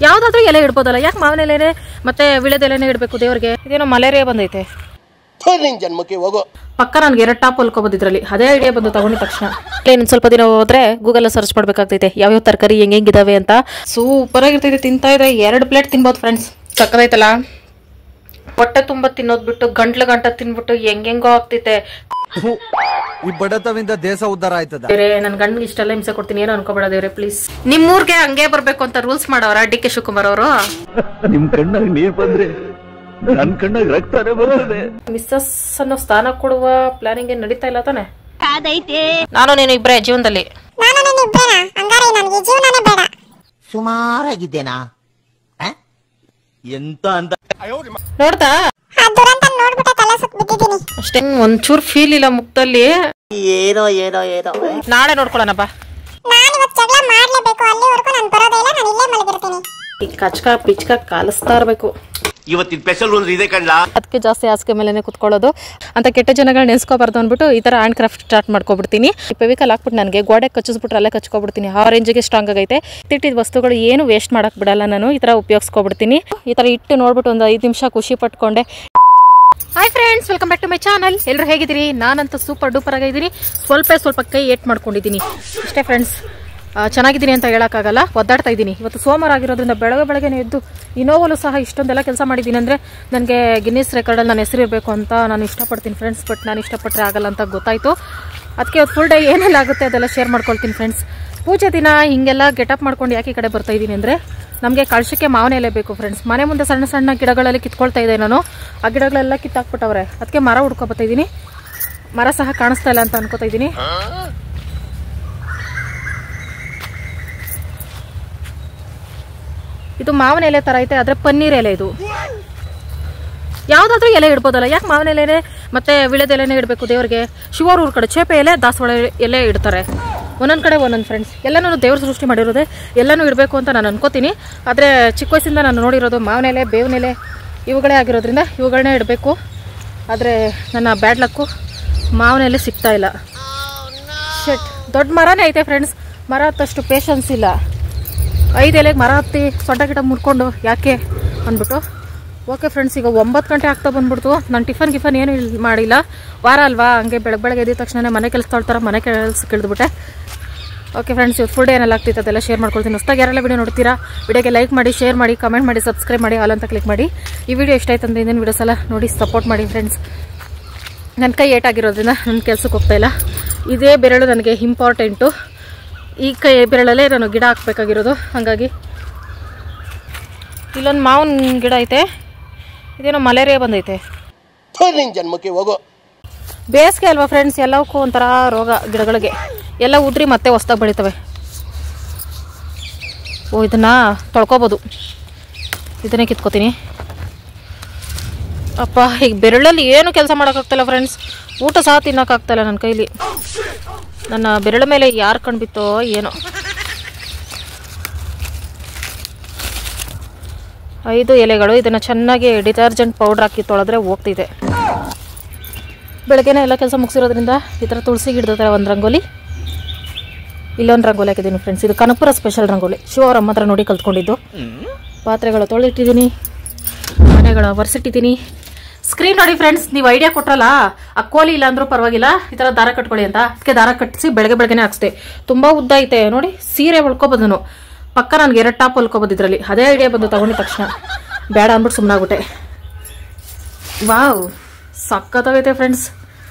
ಯಾವ್ದಾದ್ರೂ ಎಲೆ ಇಡ್ಬೋದಲ್ಲ, ಯಾಕೆ ಮಾವಿನ ಎಲೆನೆ ಮತ್ತೆ ವಿಳೆದೆಲೆನೆ ಇಡಬೇಕು ದೇವ್ರಿಗೆ? ಇದೇನೋ ಮಲೇರಿಯಾ ಬಂದೈತೆ ಜನ್ಮಕ್ಕೆ ಹೋಗೋ. ಪಕ್ಕ ನನ್ಗೆ 2 ಟಾಪ್ ಹೊಲ್ಕೋಬೋದು ಇದ್ರಲ್ಲಿ. ಅದೇ ಐಡಿಯಾ ಬಂದು ತಗೊಂಡಿದ ತಕ್ಷಣ ಇನ್ನೊಂದು ಸ್ವಲ್ಪ ದಿನ ಹೋದ್ರೆ ಗೂಗಲ್ ಸರ್ಚ್ ಮಾಡ್ಬೇಕಾಗ್ತೈತೆ ಯಾವ್ಯಾವ ತರಕಾರಿ ಹೆಂಗಿದಾವೆ ಅಂತ. ಸೂಪರ್ ಆಗಿರ್ತೈತೆ, ತಿಂತಾ ಇದ್ರೆ 2 ಪ್ಲೇಟ್ ತಿನ್ಬೋದು ಫ್ರೆಂಡ್ಸ್. ಸಕ್ಕದೈತಲ್ಲ, ಹೊಟ್ಟೆ ತುಂಬ ತಿನ್ನೋದ್ ಬಿಟ್ಟು ಗಂಟ ತಿನ್ಬಿಟ್ಟು ಹೆಂಗೋ ಆಗ್ತೈತೆ. ಈ ಬಡತವಿಂದ ದೇಶ ಉದ್ಧಾರ ಆಯ್ತದ. ನನ್ ಗಂಡ್ಗೆ ಇಷ್ಟೆಲ್ಲ ಹಿಂಸೆ ಕೊಡ್ತೀನಿ, ಏನೋ ಅನ್ಕೋಬೇಡ ದೇವ್ರೆ ಪ್ಲೀಸ್. ನಿಮ್ಮೂರ್ಗೆ ಹಂಗೆ ಬರ್ಬೇಕು ಅಂತ ರೂಲ್ಸ್ ಮಾಡವ್ರ ಡಿ ಕೆ ಶಿವಕುಮಾರ್ ಅವರು? ನಿಮ್ ಕಣ್ಣಾಗ ನೀರ್ ಬಂದ್ರೆ ನನ್ ಕಣ್ಣಾಗ ರಕ್ತನೇ ಬರ್ತದೆ. ಮಿಸ್ಸಸ್ ಅನ್ನೋ ಸ್ಥಾನ ಕೊಡುವ ಪ್ಲಾನಿಂಗ್ ಏನ್ ನಡೀತಾ ಇಲ್ಲ ತಾನೆ? ನಾನು ನೀನು ಇಬ್ರೇ ಜೀವನದಲ್ಲಿ. ಸುಮಾರಾಗಿದ್ದೇನಾ ಎಂತ ಅಂತ ನೋಡ್ತಾ ಅಷ್ಟೇ, ಒಂಚೂರು ಫೀಲ್ ಇಲ್ಲ ಮುಖದಲ್ಲಿ. ಏನೋ ಏನೋ ಏನೋ ನಾಳೆ ನೋಡ್ಕೊಳ್ಳೋಣ ಬಾ. ಈ ಕಚ್ಕ ಪಿಚ್ಕ ಕಾಲಿಸ್ತಾ ಇರ್ಬೇಕು. ಇವತ್ತಿನ ಸ್ಪೆಷಲ್ ಒಂದು ಇದೆ ಕಣ್ಲಾ. ಅದಕ್ಕೆ ಜಾಸ್ತಿ ಹಾಸಿಗೆ ಮೇಲೆನೆ ಕುತ್ಕೊಳ್ಳೋದು ಅಂತ ಕೆಟ್ಟ ಜನಗಳು ನೆನ್ಸ್ಕೋಬಾರ್ದು ಅಂದ್ಬಿಟ್ಟು ಈ ತರ ಹ್ಯಾಂಡ್ ಕ್ರಾಫ್ಟ್ ಸ್ಟಾರ್ಟ್ ಮಾಡ್ಕೊಬಿಡ್ತೀನಿ. ಫೆವಿಕಲ್ ಹಾಕ್ಬಿಟ್ಟು ನನಗೆ ಗೋಡೆ ಕಚ್ಚಿಸ್ಬಿಟ್ರೆ ಅಲ್ಲೇ ಕಚ್ಕೊಬಿಡ್ತೀನಿ. ಆ ರೇಂಜಿಗೆ ಸ್ಟ್ರಾಂಗ್ ಆಗೈತೆ. ಇಟ್ಟಿದ್ದ ವಸ್ತುಗಳು ಏನು ವೇಸ್ಟ್ ಮಾಡಕ್ ಬಿಡಲ್ಲ ನಾನು. ಈ ತರ ಉಪಯೋಗಿಸ್ಕೊಬಿಡ್ತೀನಿ. ಈ ತರ ಇಟ್ಟು ನೋಡ್ಬಿಟ್ಟು ಒಂದು 5 ನಿಮಿಷ ಖುಷಿ ಪಟ್ಕೊಂಡೆ. Hi friends, welcome back to my channel. ಎಲ್ಲರೂ ಹೇಗಿದ್ದೀರಿ? ನಾನಂತೂ ಸೂಪರ್ ಡೂಪರ್ ಆಗಿದ್ದೀನಿ. ಸ್ವಲ್ಪ ಕೈ ಏಟ್ ಮಾಡ್ಕೊಂಡಿದ್ದೀನಿ ಅಷ್ಟೇ ಫ್ರೆಂಡ್ಸ್. ಚೆನ್ನಾಗಿದ್ದೀನಿ ಅಂತ ಹೇಳೋಕ್ಕಾಗಲ್ಲ, ಒದ್ದಾಡ್ತಾ ಇದ್ದೀನಿ. ಇವತ್ತು ಸೋಮವಾರ ಆಗಿರೋದ್ರಿಂದ ಬೆಳಗ್ಗೆ ಎದ್ದು ಇನೋವಲು ಸಹ ಇಷ್ಟೊಂದೆಲ್ಲ ಕೆಲಸ ಮಾಡಿದ್ದೀನಿ ಅಂದರೆ ನನಗೆ ಗಿನ್ನಿಸ್ ರೆಕಾರ್ಡಲ್ಲಿ ನಾನು ಹೆಸರಿರಬೇಕು ಅಂತ ನಾನು ಇಷ್ಟಪಡ್ತೀನಿ ಫ್ರೆಂಡ್ಸ್. ಬಟ್ ನಾನು ಇಷ್ಟಪಟ್ಟರೆ ಆಗಲ್ಲ ಅಂತ ಗೊತ್ತಾಯಿತು. ಅದಕ್ಕೆ ಇವತ್ತು ಫುಲ್ ಡೇ ಏನೆಲ್ಲ ಆಗುತ್ತೆ ಅದೆಲ್ಲ ಶೇರ್ ಮಾಡ್ಕೊಳ್ತೀನಿ ಫ್ರೆಂಡ್ಸ್. ಪೂಜೆ ದಿನ ಹಿಂಗೆಲ್ಲ ಗೆಟಪ್ ಮಾಡ್ಕೊಂಡು ಯಾಕೆ ಈ ಕಡೆ ಬರ್ತಾ ಇದ್ದೀನಿ ಅಂದರೆ ನಮಗೆ ಕಳಶಕ್ಕೆ ಮಾವಿನ ಎಲೆ ಬೇಕು ಫ್ರೆಂಡ್ಸ್. ಮನೆ ಮುಂದೆ ಸಣ್ಣ ಸಣ್ಣ ಗಿಡಗಳಲ್ಲಿ ಕಿತ್ಕೊಳ್ತಾ ಇದೆ ನಾನು. ಆ ಗಿಡಗಳೆಲ್ಲ ಕಿತ್ತಾಕ್ಬಿಟ್ಟವ್ರೆ. ಅದಕ್ಕೆ ಮರ ಹುಡ್ಕೊಬತ್ತಾ ಇದ್ದೀನಿ. ಮರ ಸಹ ಕಾಣಿಸ್ತಾ ಇಲ್ಲ ಅಂತ ಅನ್ಕೋತಾ ಇದ್ದೀನಿ. ಇದು ಮಾವಿನ ಎಲೆ ತರ ಐತೆ, ಆದ್ರೆ ಪನ್ನೀರ್ ಎಲೆ ಇದು. ಯಾವ್ದಾದ್ರೂ ಎಲೆ ಇಡ್ಬೋದಲ್ಲ, ಯಾಕೆ ಮಾವಿನ ಎಲೆನೆ ಮತ್ತೆ ವಿಳೆದೆಲೆನೆ ಇಡಬೇಕು ದೇವ್ರಿಗೆ? ಶಿವರ್ ಊರ್ ಕಡೆ ಚೇಪೆ ಎಲೆ, ದಾಸವಾಳ ಎಲೆ ಇಡ್ತಾರೆ. ಒಂದೊಂದ್ ಕಡೆ ಒಂದೊಂದು ಫ್ರೆಂಡ್ಸ್. ಎಲ್ಲನೂ ದೇವ್ರ ಸೃಷ್ಟಿ ಮಾಡಿರೋದೆ, ಎಲ್ಲನೂ ಇಡಬೇಕು ಅಂತ ನಾನು ಅನ್ಕೋತೀನಿ. ಆದರೆ ಚಿಕ್ಕ ವಯಸ್ಸಿಂದ ನಾನು ನೋಡಿರೋದು ಮಾವಿನ ಎಲೆ, ಬೇವಿನ ಎಲೆ ಇವುಗಳೇ ಆಗಿರೋದ್ರಿಂದ ಇವುಗಳನ್ನೇ ಇಡಬೇಕು. ಆದರೆ ನನ್ನ ಬ್ಯಾಡ್ ಲಕ್ಕು ಮಾವಿನ ಎಲೆ ಸಿಗ್ತಾ ಇಲ್ಲ. ಶೆಟ್, ದೊಡ್ಡ ಮರನೇ ಐತೆ ಫ್ರೆಂಡ್ಸ್. ಮರ ಹತ್ತಷ್ಟು ಪೇಷನ್ಸ್ ಇಲ್ಲ. 5 ಎಲೆಗೆ ಮರ ಹತ್ತಿ ಸೊಂಟ ಗಿಡ ಮುಡ್ಕೊಂಡು ಯಾಕೆ ಅಂದ್ಬಿಟ್ಟು. ಓಕೆ ಫ್ರೆಂಡ್ಸ್, ಈಗ 9 ಗಂಟೆ ಆಗ್ತಾ ಬಂದ್ಬಿಡ್ತು. ನಾನು ಟಿಫನ್ ಏನು ಮಾಡಿಲ್ಲ, ವಾರ ಅಲ್ವಾ. ಹಂಗೆ ಬೆಳಗ್ಗೆ ಎದ್ದ ತಕ್ಷಣ ಮನೆ ಕೆಲಸ ತೊಳ್ತಾರೆ, ಮನೆ ಕೆಲಸ ಇಳಿದ್ಬಿಟ್ಟೆ. ಓಕೆ ಫ್ರೆಂಡ್ಸ್, ಇವತ್ತು ಫುಲ್ ಡೇ ಏನೆಲ್ಲ ಆಗ್ತಿತ್ತು ಅದೆಲ್ಲ ಶೇರ್ ಮಾಡ್ಕೊಳ್ತೀನಿ. ಹೊಸದಾಗಿ ಯಾರೆಲ್ಲ ವಿಡಿಯೋ ನೋಡ್ತೀರಾ ವಿಡಿಯೋಗೆ ಲೈಕ್ ಮಾಡಿ, ಶೇರ್ ಮಾಡಿ, ಕಮೆಂಟ್ ಮಾಡಿ, ಸಬ್ಸ್ಕ್ರೈಬ್ ಮಾಡಿ, ಆಲ್ ಅಂತ ಕ್ಲಿಕ್ ಮಾಡಿ. ಈ ವಿಡಿಯೋ ಇಷ್ಟ ಆಯ್ತು ಅಂದರೆ ಇನ್ನೇನು ವಿಡಿಯೋಸ್ ಎಲ್ಲ ನೋಡಿ ಸಪೋರ್ಟ್ ಮಾಡಿ ಫ್ರೆಂಡ್ಸ್. ನನ್ನ ಕೈ ಏಟಾಗಿರೋದ್ರಿಂದ ನನ್ನ ಕೆಲಸಕ್ಕೆ ಹೋಗ್ತಾ ಇಲ್ಲ. ಇದೇ ಬೆರಳು ನನಗೆ ಇಂಪಾರ್ಟೆಂಟು. ಈ ಕೈ ಬೆರಳಲ್ಲೇ ನಾನು ಗಿಡ ಹಾಕ್ಬೇಕಾಗಿರೋದು. ಹಾಗಾಗಿ ಇಲ್ಲೊಂದು ಮಾವಿನ ಗಿಡ ಐತೆ. ಇದೇನೋ ಮಲೇರಿಯಾ ಬಂದೈತೆ. ಜನ್ಮಕ್ಕೆ ಹೋಗೋ. ಬೇಸಿಗೆ ಅಲ್ವಾ ಫ್ರೆಂಡ್ಸ್, ಎಲ್ಲವಕ್ಕೂ ಒಂಥರ ರೋಗ ಗಿಡಗಳಿಗೆ. ಎಲ್ಲ ಉದ್ರಿ ಮತ್ತೆ ಹೊಸ್ದಾಗಿ ಬೆಳಿತವೆ. ಓ, ಇದನ್ನ ತೊಳ್ಕೊಬೋದು. ಇದನ್ನೇ ಕಿತ್ಕೋತೀನಿ. ಅಪ್ಪ, ಈಗ ಬೆರಳಲ್ಲಿ ಏನು ಕೆಲಸ ಮಾಡೋಕ್ಕಾಗ್ತಾಯಿಲ್ಲ ಫ್ರೆಂಡ್ಸ್. ಊಟ ಸಹ ತಿನ್ನೋಕ್ಕಾಗ್ತಾಯಿಲ್ಲ ನನ್ನ ಕೈಲಿ. ನನ್ನ ಬೆರಳ ಮೇಲೆ ಯಾರು ಕಣ್ಬಿತ್ತೋ ಏನೋ. 5 ಎಲೆಗಳು. ಇದನ್ನು ಚೆನ್ನಾಗಿ ಡಿಟರ್ಜೆಂಟ್ ಪೌಡ್ರ್ ಹಾಕಿ ತೊಳೆದ್ರೆ ಹೋಗ್ತಿದೆ. ಬೆಳಗ್ಗೆನೇ ಎಲ್ಲ ಕೆಲಸ ಮುಗಿಸಿರೋದ್ರಿಂದ ಈ ಥರ ತುಳಸಿ ಗಿಡದ ಒಂದು ರಂಗೋಲಿ, ಇಲ್ಲೊಂದು ರಂಗೋಲಿ ಹಾಕಿದ್ದೀನಿ ಫ್ರೆಂಡ್ಸ್. ಇದು ಕನಕಪುರ ಸ್ಪೆಷಲ್ ರಂಗೋಲಿ. ಶಿವರಮ್ಮ ಹತ್ರ ನೋಡಿ ಕಲ್ತ್ಕೊಂಡಿದ್ದು. ಪಾತ್ರೆಗಳು ತೊಳೆದಿಟ್ಟಿದ್ದೀನಿ, ಮನೆಗಳ ಒರೆಸಿಟ್ಟಿದ್ದೀನಿ. ಸ್ಕ್ರೀನ್ ನೋಡಿ ಫ್ರೆಂಡ್ಸ್, ನೀವು ಐಡಿಯಾ ಕೊಟ್ರಲ್ಲ, ಆ ಕೋಲಿ ಇಲ್ಲ ಅಂದ್ರೂ ಪರವಾಗಿಲ್ಲ, ಈ ಥರ ದಾರ ಕಟ್ಕೊಳ್ಳಿ ಅಂತ. ಅದಕ್ಕೆ ದಾರ ಕಟ್ಟಿಸಿ ಬೆಳಗ್ಗೆನೇ ಹಾಕ್ಸ್ದೆ. ತುಂಬ ಉದ್ದ ಐತೆ ನೋಡಿ. ಸೀರೆ ಹೊಲ್ಕೊಬೋದು ನಾನು. ಪಕ್ಕ ನನಗೆ 2 ಟಾಪ್ ಹೊಲ್ಕೊಬೋದು ಇದರಲ್ಲಿ. ಅದೇ ಐಡಿಯಾ ಬಂದು ತಗೊಂಡಿದ ತಕ್ಷಣ ಬೇಡ ಅಂದ್ಬಿಟ್ಟು ಸುಮ್ಮನಾಗ್ಬಿಟ್ಟೆ. ವಾವ್, ಸಕ್ಕತ್ತಾಗೈತೆ ಫ್ರೆಂಡ್ಸ್.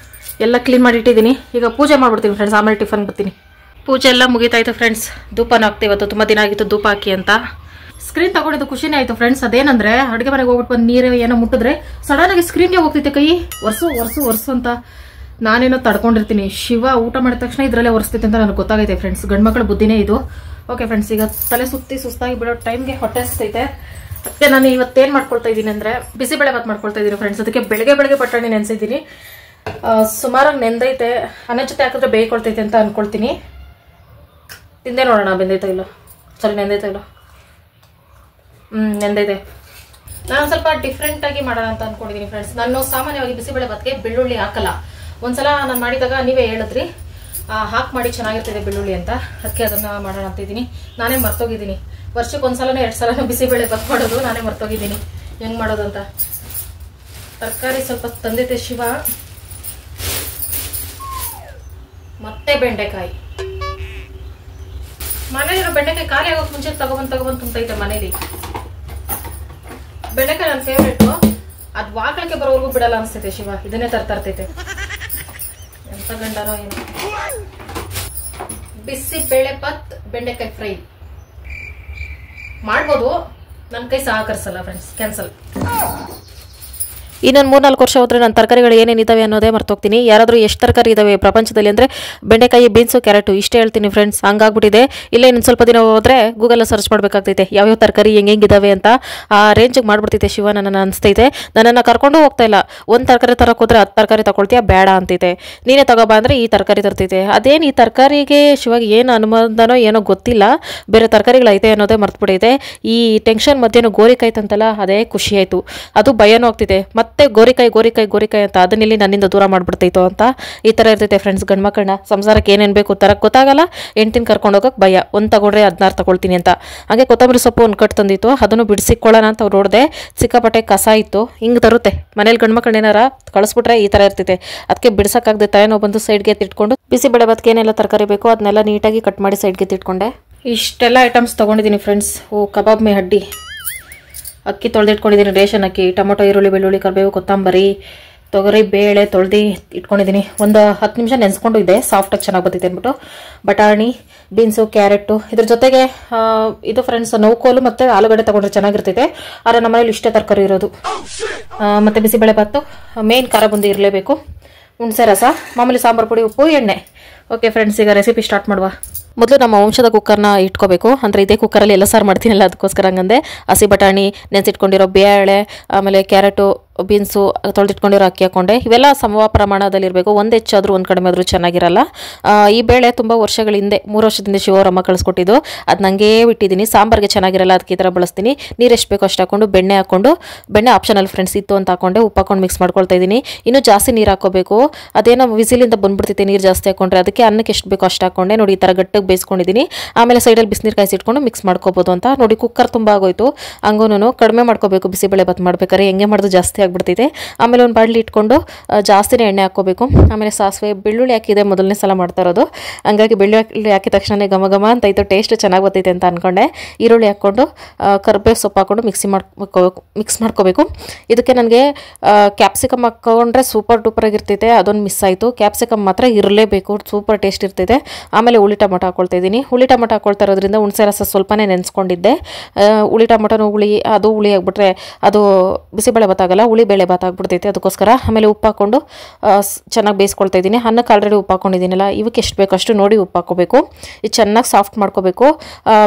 ಎಲ್ಲ ಕ್ಲೀನ್ ಮಾಡಿ ಇಟ್ಟಿದ್ದೀನಿ. ಈಗ ಪೂಜೆ ಮಾಡ್ಬಿಡ್ತೀನಿ ಫ್ರೆಂಡ್ಸ್, ಆಮೇಲೆ ಟಿಫನ್ ಬರ್ತೀನಿ. ಪೂಜೆ ಎಲ್ಲ ಮುಗಿತಾಯ್ತು ಫ್ರೆಂಡ್ಸ್. ಧೂಪನ ಹಾಕ್ತೀವಿ. ಇವತ್ತು ತುಂಬ ದಿನ ಆಗಿತ್ತು ಧೂಪ ಹಾಕಿ ಅಂತ. ಸ್ಕ್ರೀನ್ ತಗೊಂಡಿದ್ದು ಖುಷಿನೇ ಆಯ್ತು ಫ್ರೆಂಡ್ಸ್. ಅದೇನಂದ್ರೆ ಅಡುಗೆ ಮನೆಗೆ ಹೋಗ್ಬಿಟ್ಟು ಬಂದು ನೀರು ಏನೋ ಮುಟ್ಟಿದ್ರೆ ಸಡನ್ ಆಗಿ ಸ್ಕ್ರೀನ್ಗೆ ಹೋಗ್ತೈತೆ ಕೈ. ಒರ್ಸು ಅಂತ ನಾನೇನೋ ತಡ್ಕೊಂಡಿರ್ತೀನಿ. ಶಿವ ಊಟ ಮಾಡಿದ ತಕ್ಷಣ ಇದರಲ್ಲೇ ಒರೆಸ್ತೈತೆ ಅಂತ ನನಗೆ ಗೊತ್ತಾಗೈತೆ ಫ್ರೆಂಡ್ಸ್. ಗಂಡ್ಮಕ್ಳ ಬುದ್ಧಿನೇ ಇದು. ಓಕೆ ಫ್ರೆಂಡ್ಸ್, ಈಗ ತಲೆ ಸುಸ್ತಾಗಿ ಬಿಡೋ ಟೈಮ್ಗೆ ಹೊಟ್ಟೆ ಹಸ್ತೈತೆ. ಅದಕ್ಕೆ ನಾನು ಇವತ್ತೇನು ಮಾಡ್ಕೊಳ್ತಾ ಇದ್ದೀನಿ ಅಂದರೆ ಬಿಸಿಬೇಳೆ ಭಾತ್ ಮಾಡ್ಕೊಳ್ತಾ ಇದ್ದೀನಿ ಫ್ರೆಂಡ್ಸ್. ಅದಕ್ಕೆ ಬೆಳಗ್ಗೆ ಬಟಾಣಿ ನೆನೆಸಿದ್ದೀನಿ. ಸುಮಾರಾಗಿ ನೆಂದೈತೆ. ಅನ್ನ ಜೊತೆ ಹಾಕಿದ್ರೆ ಬೇಯ್ಕೊಳ್ತೈತೆ ಅಂತ ಅನ್ಕೊಳ್ತೀನಿ. ತಿಂದೇ ನೋಡೋಣ ಬೆಂದೈತೋ ಇಲ್ಲೋ. ಸರಿ, ನೆಂದೈತೋ ಇಲ್ಲೋ. ನೆಂದೈತೆ. ನಾನು ಸ್ವಲ್ಪ ಡಿಫ್ರೆಂಟ್ ಆಗಿ ಮಾಡೋಣ ಅಂತ ಅನ್ಕೊಂಡಿದ್ದೀನಿ ಫ್ರೆಂಡ್ಸ್. ನಾನು ಸಾಮಾನ್ಯವಾಗಿ ಬಿಸಿಬೇಳೆ ಭಾತ್ಗೆ ಬೆಳ್ಳುಳ್ಳಿ ಹಾಕಲ್ಲ. ಒಂದ್ಸಲ ನಾನು ಮಾಡಿದಾಗ ನೀವೇ ಹೇಳಿದ್ರಿ ಹಾಕಿ ಮಾಡಿ ಚೆನ್ನಾಗಿರ್ತಿದೆ ಬೆಳ್ಳುಳ್ಳಿ ಅಂತ. ಅದಕ್ಕೆ ಅದನ್ನ ಮಾಡೋಣ ಅಂತ ಇದ್ದೀನಿ. ನಾನೇ ಮರ್ತೋಗಿದ್ದೀನಿ. ವರ್ಷಕ್ಕೆ ಒಂದ್ಸಲನೂ 2 ಸಲನೂ ಬಿಸಿಬೇಳೆ ಬಾತ್ ಮಾಡೋದು ನಾನೇ ಮರ್ತೋಗಿದ್ದೀನಿ ಹೆಂಗ್ ಮಾಡೋದು ಅಂತ. ತರಕಾರಿ ಸ್ವಲ್ಪ ತಂದಿದ್ದೆ ಶಿವ, ಮತ್ತೆ ಬೆಂಡೆಕಾಯಿ. ಮನೇಲಿರೋ ಬೆಂಡೆಕಾಯಿ ಖಾಲಿ ಆಗೋಕ್ ಮುಂಚೆ ತಗೊಬಂದ್ ತುಂಬೈತೆ ಮನೇಲಿ. ಬೆಂಡೆಕಾಯಿ ನನ್ನ ಫೇವ್ರೇಟು, ಅದು ವಾಕಳಿಕೆ ಬರೋವರೆಗೂ ಬಿಡಲ್ಲ ಅನ್ಸ್ತೈತೆ ಶಿವ, ಇದನ್ನೇ ತರ್ತೈತೆ. ಎಂತ ಗಂಡನೋ ಏನು. ಬಿಸಿ ಬೇಳೆ ಬಾತ್ ಬೆಂಡೆಕಾಯಿ ಫ್ರೈ ಮಾಡ್ಬೋದು, ನನ್ನ ಕೈ ಸಹಕರಿಸಲ್ಲ ಫ್ರೆಂಡ್ಸ್, ಕ್ಯಾನ್ಸಲ್. ಇನ್ನೊಂದು 3-4 ವರ್ಷ ಹೋದ್ರೆ ನನ್ನ ತರಕಾರಿಗಳು ಏನೇನಿದ್ದಾವೆ ಅನ್ನೋದೇ ಮರ್ತೋಗ್ತೀನಿ. ಯಾರಾದರೂ ಎಷ್ಟು ತರಕಾರಿ ಇದಾವೆ ಪ್ರಪಂಚದಲ್ಲಿ ಅಂದರೆ ಬೆಂಡೆಕಾಯಿ, ಬೀನ್ಸು, ಕ್ಯಾರೆಟು ಇಷ್ಟೇ ಹೇಳ್ತೀನಿ ಫ್ರೆಂಡ್ಸ್. ಹಂಗಾಗ್ಬಿಟ್ಟಿದೆ. ಇಲ್ಲೇ ಇನ್ನೊಂದು ಸ್ವಲ್ಪ ದಿನ ಹೋದರೆ ಗೂಗಲ್ ಸರ್ಚ್ ಮಾಡಬೇಕಾಗ್ತೈತೆ ಯಾವ್ಯಾವ ತರಕಾರಿ ಹೆಂಗಿದಾವೆ ಅಂತ. ಆ ರೇಂಜಿಗೆ ಮಾಡ್ಬಿಡ್ತೈತೆ ಶಿವ ನನ್ನನ್ನು ಅನಿಸ್ತೈತೆ. ನನ್ನನ್ನು ಕರ್ಕೊಂಡು ಹೋಗ್ತಾ ಇಲ್ಲ. ಒಂದು ತರಕಾರಿ ತರಕ್ಕೆ ಹೋದ್ರೆ 10 ತರಕಾರಿ ತಗೊಳ್ತೀಯ ಬೇಡ ಅಂತೈತೆ. ನೀನೇ ತಗೋಬಾ ಅಂದರೆ ಈ ತರಕಾರಿ ತರ್ತೈತೆ. ಅದೇನು ಈ ತರಕಾರಿಗೆ ಶಿವಾಗ ಏನು ಅನುಮಾನನೋ ಏನೋ ಗೊತ್ತಿಲ್ಲ, ಬೇರೆ ತರಕಾರಿಗಳೈತೆ ಅನ್ನೋದೇ ಮರ್ತುಬಿಟ್ಟೈತೆ. ಈ ಟೆನ್ಷನ್ ಮಧ್ಯೆನೂ ಗೋರಿಕಾಯಿ ತಂತಲ್ಲ, ಅದೇ ಖುಷಿ ಆಯಿತು. ಅದು ಭಯನೂ ಆಗ್ತಿದೆ. ಮತ್ತೆ ಗೋರಿಕಾಯಿ ಅಂತ ಅದನ್ನೆಲ್ಲಿ ನನ್ನಿಂದ ದೂರ ಮಾಡ್ಬಿಡ್ತೈತೋ ಅಂತ ಈ ಥರ ಇರ್ತೈತೆ ಫ್ರೆಂಡ್ಸ್. ಗಂಡು ಮಕ್ಕಳನ್ನ ಸಂಸಾರಕ್ಕೆ ಏನೇನು ಬೇಕು ತರಕ್ಕೆ ಗೊತ್ತಾಗಲ್ಲ, ಹೆಂಡ್ತಿನ ಕರ್ಕೊಂಡು ಹೋಗೋಕೆ ಭಯ. ಒಂದು ತಗೊಂಡ್ರೆ 16 ತಗೊಳ್ತೀನಿ ಅಂತ. ಹಾಗೆ ಕೊತ್ತಂಬರಿ ಸೊಪ್ಪು ಒಂದು ಕಟ್ ತಂದಿತ್ತು, ಅದನ್ನು ಬಿಡಿಸಿಕೊಳ್ಳೋಣ ಅಂತ ನೋಡಿದೆ. ಸಿಕ್ಕಾಪಟ್ಟೆ ಕಸ ಇತ್ತು. ಹಿಂಗೆ ತರುತ್ತೆ ಮನೇಲಿ ಗಂಡು ಮಕ್ಕಳು ಏನಾರ ಕಳಿಸ್ಬಿಟ್ರೆ ಈ ಥರ ಇರ್ತೈತೆ. ಅದಕ್ಕೆ ಬಿಡ್ಸೋಕ್ಕಾಗದೆ ತಲೆನೋ ಬಂದು ಸೈಡ್ಗೆ ತಿಟ್ಕೊಂಡು ಬಿಸಿಬೇಳೆ ಬಾತ್ಗೆ ಏನೆಲ್ಲ ತರಕಾರಿ ಬೇಕು ಅದನ್ನೆಲ್ಲ ನೀಟಾಗಿ ಕಟ್ ಮಾಡಿ ಸೈಡ್ಗೆ ತಿಟ್ಕೊಂಡೆ. ಇಷ್ಟೆಲ್ಲ ಐಟಮ್ಸ್ ತೊಗೊಂಡಿದ್ದೀನಿ ಫ್ರೆಂಡ್ಸ್. ಕಬಾಬ್ ಮೇ ಹಡ್ಡಿ, ಅಕ್ಕಿ ತೊಳೆದಿಟ್ಕೊಂಡಿದ್ದೀನಿ, ರೇಷನ್ ಅಕ್ಕಿ, ಟೊಮೊಟೊ, ಈರುಳ್ಳಿ, ಬೆಳ್ಳುಳ್ಳಿ, ಕರಿಬೇವು, ಕೊತ್ತಂಬರಿ, ತೊಗರಿ ಬೇಳೆ ತೊಳೆದು ಇಟ್ಕೊಂಡಿದ್ದೀನಿ. ಒಂದು 10 ನಿಮಿಷ ನೆನೆಸ್ಕೊಂಡು ಇದೆ, ಸಾಫ್ಟಾಗಿ ಚೆನ್ನಾಗಿ ಬರ್ತೈತೆ ಅಂದ್ಬಿಟ್ಟು. ಬಟಾಣಿ, ಬೀನ್ಸು, ಕ್ಯಾರೆಟು, ಇದ್ರ ಜೊತೆಗೆ ಇದು ಫ್ರೆಂಡ್ಸ್ ನೌಕೋಲು ಮತ್ತು ಆಲೂಗಡ್ಡೆ ತೊಗೊಂಡ್ರೆ ಚೆನ್ನಾಗಿರ್ತೈತೆ. ಆದರೆ ನಮ್ಮ ಮನೇಲಿ ಇಷ್ಟೇ ತರಕಾರಿ ಇರೋದು. ಮತ್ತು ಬಿಸಿಬೇಳೆ ಬಾತು, ಮೇನ್ ಖಾರ ಬುಂದಿ ಇರಲೇಬೇಕು, ಹುಣಸೆ ರಸ, ಮಾಮೂಲಿ ಸಾಂಬಾರು ಪುಡಿ, ಉಪ್ಪು, ಎಣ್ಣೆ. ಓಕೆ ಫ್ರೆಂಡ್ಸ್, ಈಗ ರೆಸಿಪಿ ಸ್ಟಾರ್ಟ್ ಮಾಡುವ. ಮೊದಲು ನಮ್ಮ ವಂಶದ ಕುಕ್ಕರ್ನ ಇಟ್ಕೋಬೇಕು. ಅಂದರೆ ಇದೇ ಕುಕ್ಕರಲ್ಲಿ ಎಲ್ಲ ಸಾರು ಮಾಡ್ತೀನಲ್ಲ ಅದಕ್ಕೋಸ್ಕರ ಹಂಗಂದೆ. ಹಸಿ ಬಟಾಣಿ, ನೆನೆಸಿಟ್ಕೊಂಡಿರೋ ಬೇಳೆ, ಆಮೇಲೆ ಕ್ಯಾರೆಟು, ಬೀನ್ಸು, ತೊಳೆದಿಟ್ಕೊಂಡಿರೋ ಅಕ್ಕಿ ಹಾಕೊಂಡೆ. ಇವೆಲ್ಲ ಸಮ ಪ್ರಮಾಣದಲ್ಲಿರಬೇಕು. ಒಂದು ಹೆಚ್ಚಾದರೂ ಒಂದು ಕಡಿಮೆ ಆದರೂ ಚೆನ್ನಾಗಿರಲ್ಲ. ಈ ಬೇಳೆ ತುಂಬ ವರ್ಷಗಳ ಹಿಂದೆ 3 ವರ್ಷದಿಂದ ಶಿವರಮ್ಮ ಕಳಿಸ್ಕೊಟ್ಟಿದ್ದು, ಅದು ನನಗೇ ಬಿಟ್ಟಿದ್ದೀನಿ. ಸಾಂಬಾರಿಗೆ ಚೆನ್ನಾಗಿರಲ್ಲ, ಅದಕ್ಕೆ ಈ ಥರ ಬಳಸ್ತೀನಿ. ನೀರು ಎಷ್ಟು ಬೇಕೋ ಅಷ್ಟು ಹಾಕೊಂಡು ಬೆಣ್ಣೆ ಹಾಕ್ಕೊಂಡು, ಬೆಣ್ಣೆ ಆಪ್ಷನಲ್ ಫ್ರೆಂಡ್ಸ್ ಇತ್ತು ಅಂತ ಹಾಕೊಂಡೆ, ಉಪ್ಪು ಹಾಕೊಂಡು ಮಿಕ್ಸ್ ಮಾಡ್ಕೊಳ್ತಾ ಇದ್ದೀನಿ. ಇನ್ನೂ ಜಾಸ್ತಿ ನೀರು ಹಾಕೋಬೇಕು, ಅದೇನೋ ವಿಸಿಲಿಂದ ಬಂದ್ಬಿಡ್ತೈತೆ ನೀರು ಜಾಸ್ತಿ ಹಾಕೊಂಡ್ರೆ. ಅದಕ್ಕೆ ಅನ್ನಕ್ಕೆ ಎಷ್ಟು ಬೇಕೋ ಅಷ್ಟು ಹಾಕೊಂಡೆ. ನೋಡಿ ಈ ಥರ ಗಟ್ಟಿಗೆ ಬೇಯಿಸ್ಕೊಂಡಿದ್ದೀನಿ. ಆಮೇಲೆ ಸೈಡಲ್ಲಿ ಬಿಸಿನೀರು ಕಾಯಿಸಿಟ್ಕೊಂಡು ಮಿಕ್ಸ್ ಮಾಡ್ಕೋಬೋದು ಅಂತ. ನೋಡಿ ಕುಕ್ಕರ್ ತುಂಬ ಆಗೋಯ್ತು. ಹಂಗೂ ಕಡಿಮೆ ಮಾಡ್ಕೋಬೇಕು ಬಿಸಿಬೇಳೆ ಬಾತ್ ಮಾಡ್ಬೇಕಾದ್ರೆ, ಹೆಂಗೆ ಮಾಡೋದು ಜಾಸ್ತಿ ಆಗ್ಬಿಡ್ತೈತೆ. ಆಮೇಲೆ ಒಂದು ಬಾಣಲಿ ಇಟ್ಕೊಂಡು ಜಾಸ್ತಿನೇ ಎಣ್ಣೆ ಹಾಕ್ಕೋಬೇಕು. ಆಮೇಲೆ ಸಾಸಿವೆ, ಬೆಳ್ಳುಳ್ಳಿ ಹಾಕಿದೆ ಮೊದಲನೇ ಸಲ ಮಾಡ್ತಾ ಇರೋದು, ಹಂಗಾಗಿ ಬೆಳ್ಳುಳ್ಳಿ ಹಾಕಿದ ತಕ್ಷಣ ಘಮ ಅಂತ ಇತ್ತು, ಟೇಸ್ಟ್ ಚೆನ್ನಾಗಿ ಬರ್ತೈತೆ ಅಂತ ಅಂದ್ಕೊಂಡೆ. ಈರುಳ್ಳಿ ಹಾಕ್ಕೊಂಡು ಕರಿಬೇವು ಸೊಪ್ಪು ಹಾಕ್ಕೊಂಡು ಮಿಕ್ಸ್ ಮಾಡ್ಕೋಬೇಕು. ಇದಕ್ಕೆ ನನಗೆ ಕ್ಯಾಪ್ಸಿಕಮ್ ಹಾಕ್ಕೊಂಡ್ರೆ ಸೂಪರ್ ಡೂಪರ್ ಆಗಿರ್ತೈತೆ, ಅದೊಂದು ಮಿಸ್ ಆಯಿತು. ಕ್ಯಾಪ್ಸಿಕಮ್ ಮಾತ್ರ ಇರಲೇಬೇಕು, ಸೂಪರ್ ಟೇಸ್ಟ್ ಇರ್ತೈತೆ. ಆಮೇಲೆ ಹುಳಿ ಟೊಮೊಟೊ ಹಾಕ್ಕೊಳ್ತಾ ಇದ್ದೀನಿ. ಹುಳಿ ಟೊಮೊಟೊ ಹಾಕ್ಕೊಳ್ತಾ ಇರೋದ್ರಿಂದ ಹುಣಸೆ ರಸ ಸ್ವಲ್ಪನೇ ನೆನೆಸ್ಕೊಂಡಿದ್ದೆ. ಹುಳಿ ಟೊಮೊಟೊನೂ ಅದು ಹುಳಿ ಆಗಿಬಿಟ್ರೆ ಅದು ಬಿಸಿಬೇಳೆ ಬಾತ್ ಆಗಲ್ಲ, ಹುಳಿ ಬೇಳೆ ಬಾತ್ ಆಗ್ಬಿಡ್ತೈತೆ, ಅದಕ್ಕೋಸ್ಕರ. ಆಮೇಲೆ ಉಪ್ಪು ಹಾಕ್ಕೊಂಡು ಚೆನ್ನಾಗಿ ಬೇಯಿಸ್ಕೊಳ್ತಾ ಇದ್ದೀನಿ. ಅನ್ನಕ್ಕೆ ಆಲ್ರೆಡಿ ಉಪ್ಪು ಹಾಕ್ಕೊಂಡಿದ್ದೀನಲ್ಲ, ಇವಕ್ಕೆ ಎಷ್ಟು ಬೇಕೋ ಅಷ್ಟು ನೋಡಿ ಉಪ್ಪು ಹಾಕ್ಕೋಬೇಕು. ಇದು ಚೆನ್ನಾಗಿ ಸಾಫ್ಟ್ ಮಾಡ್ಕೋಬೇಕು.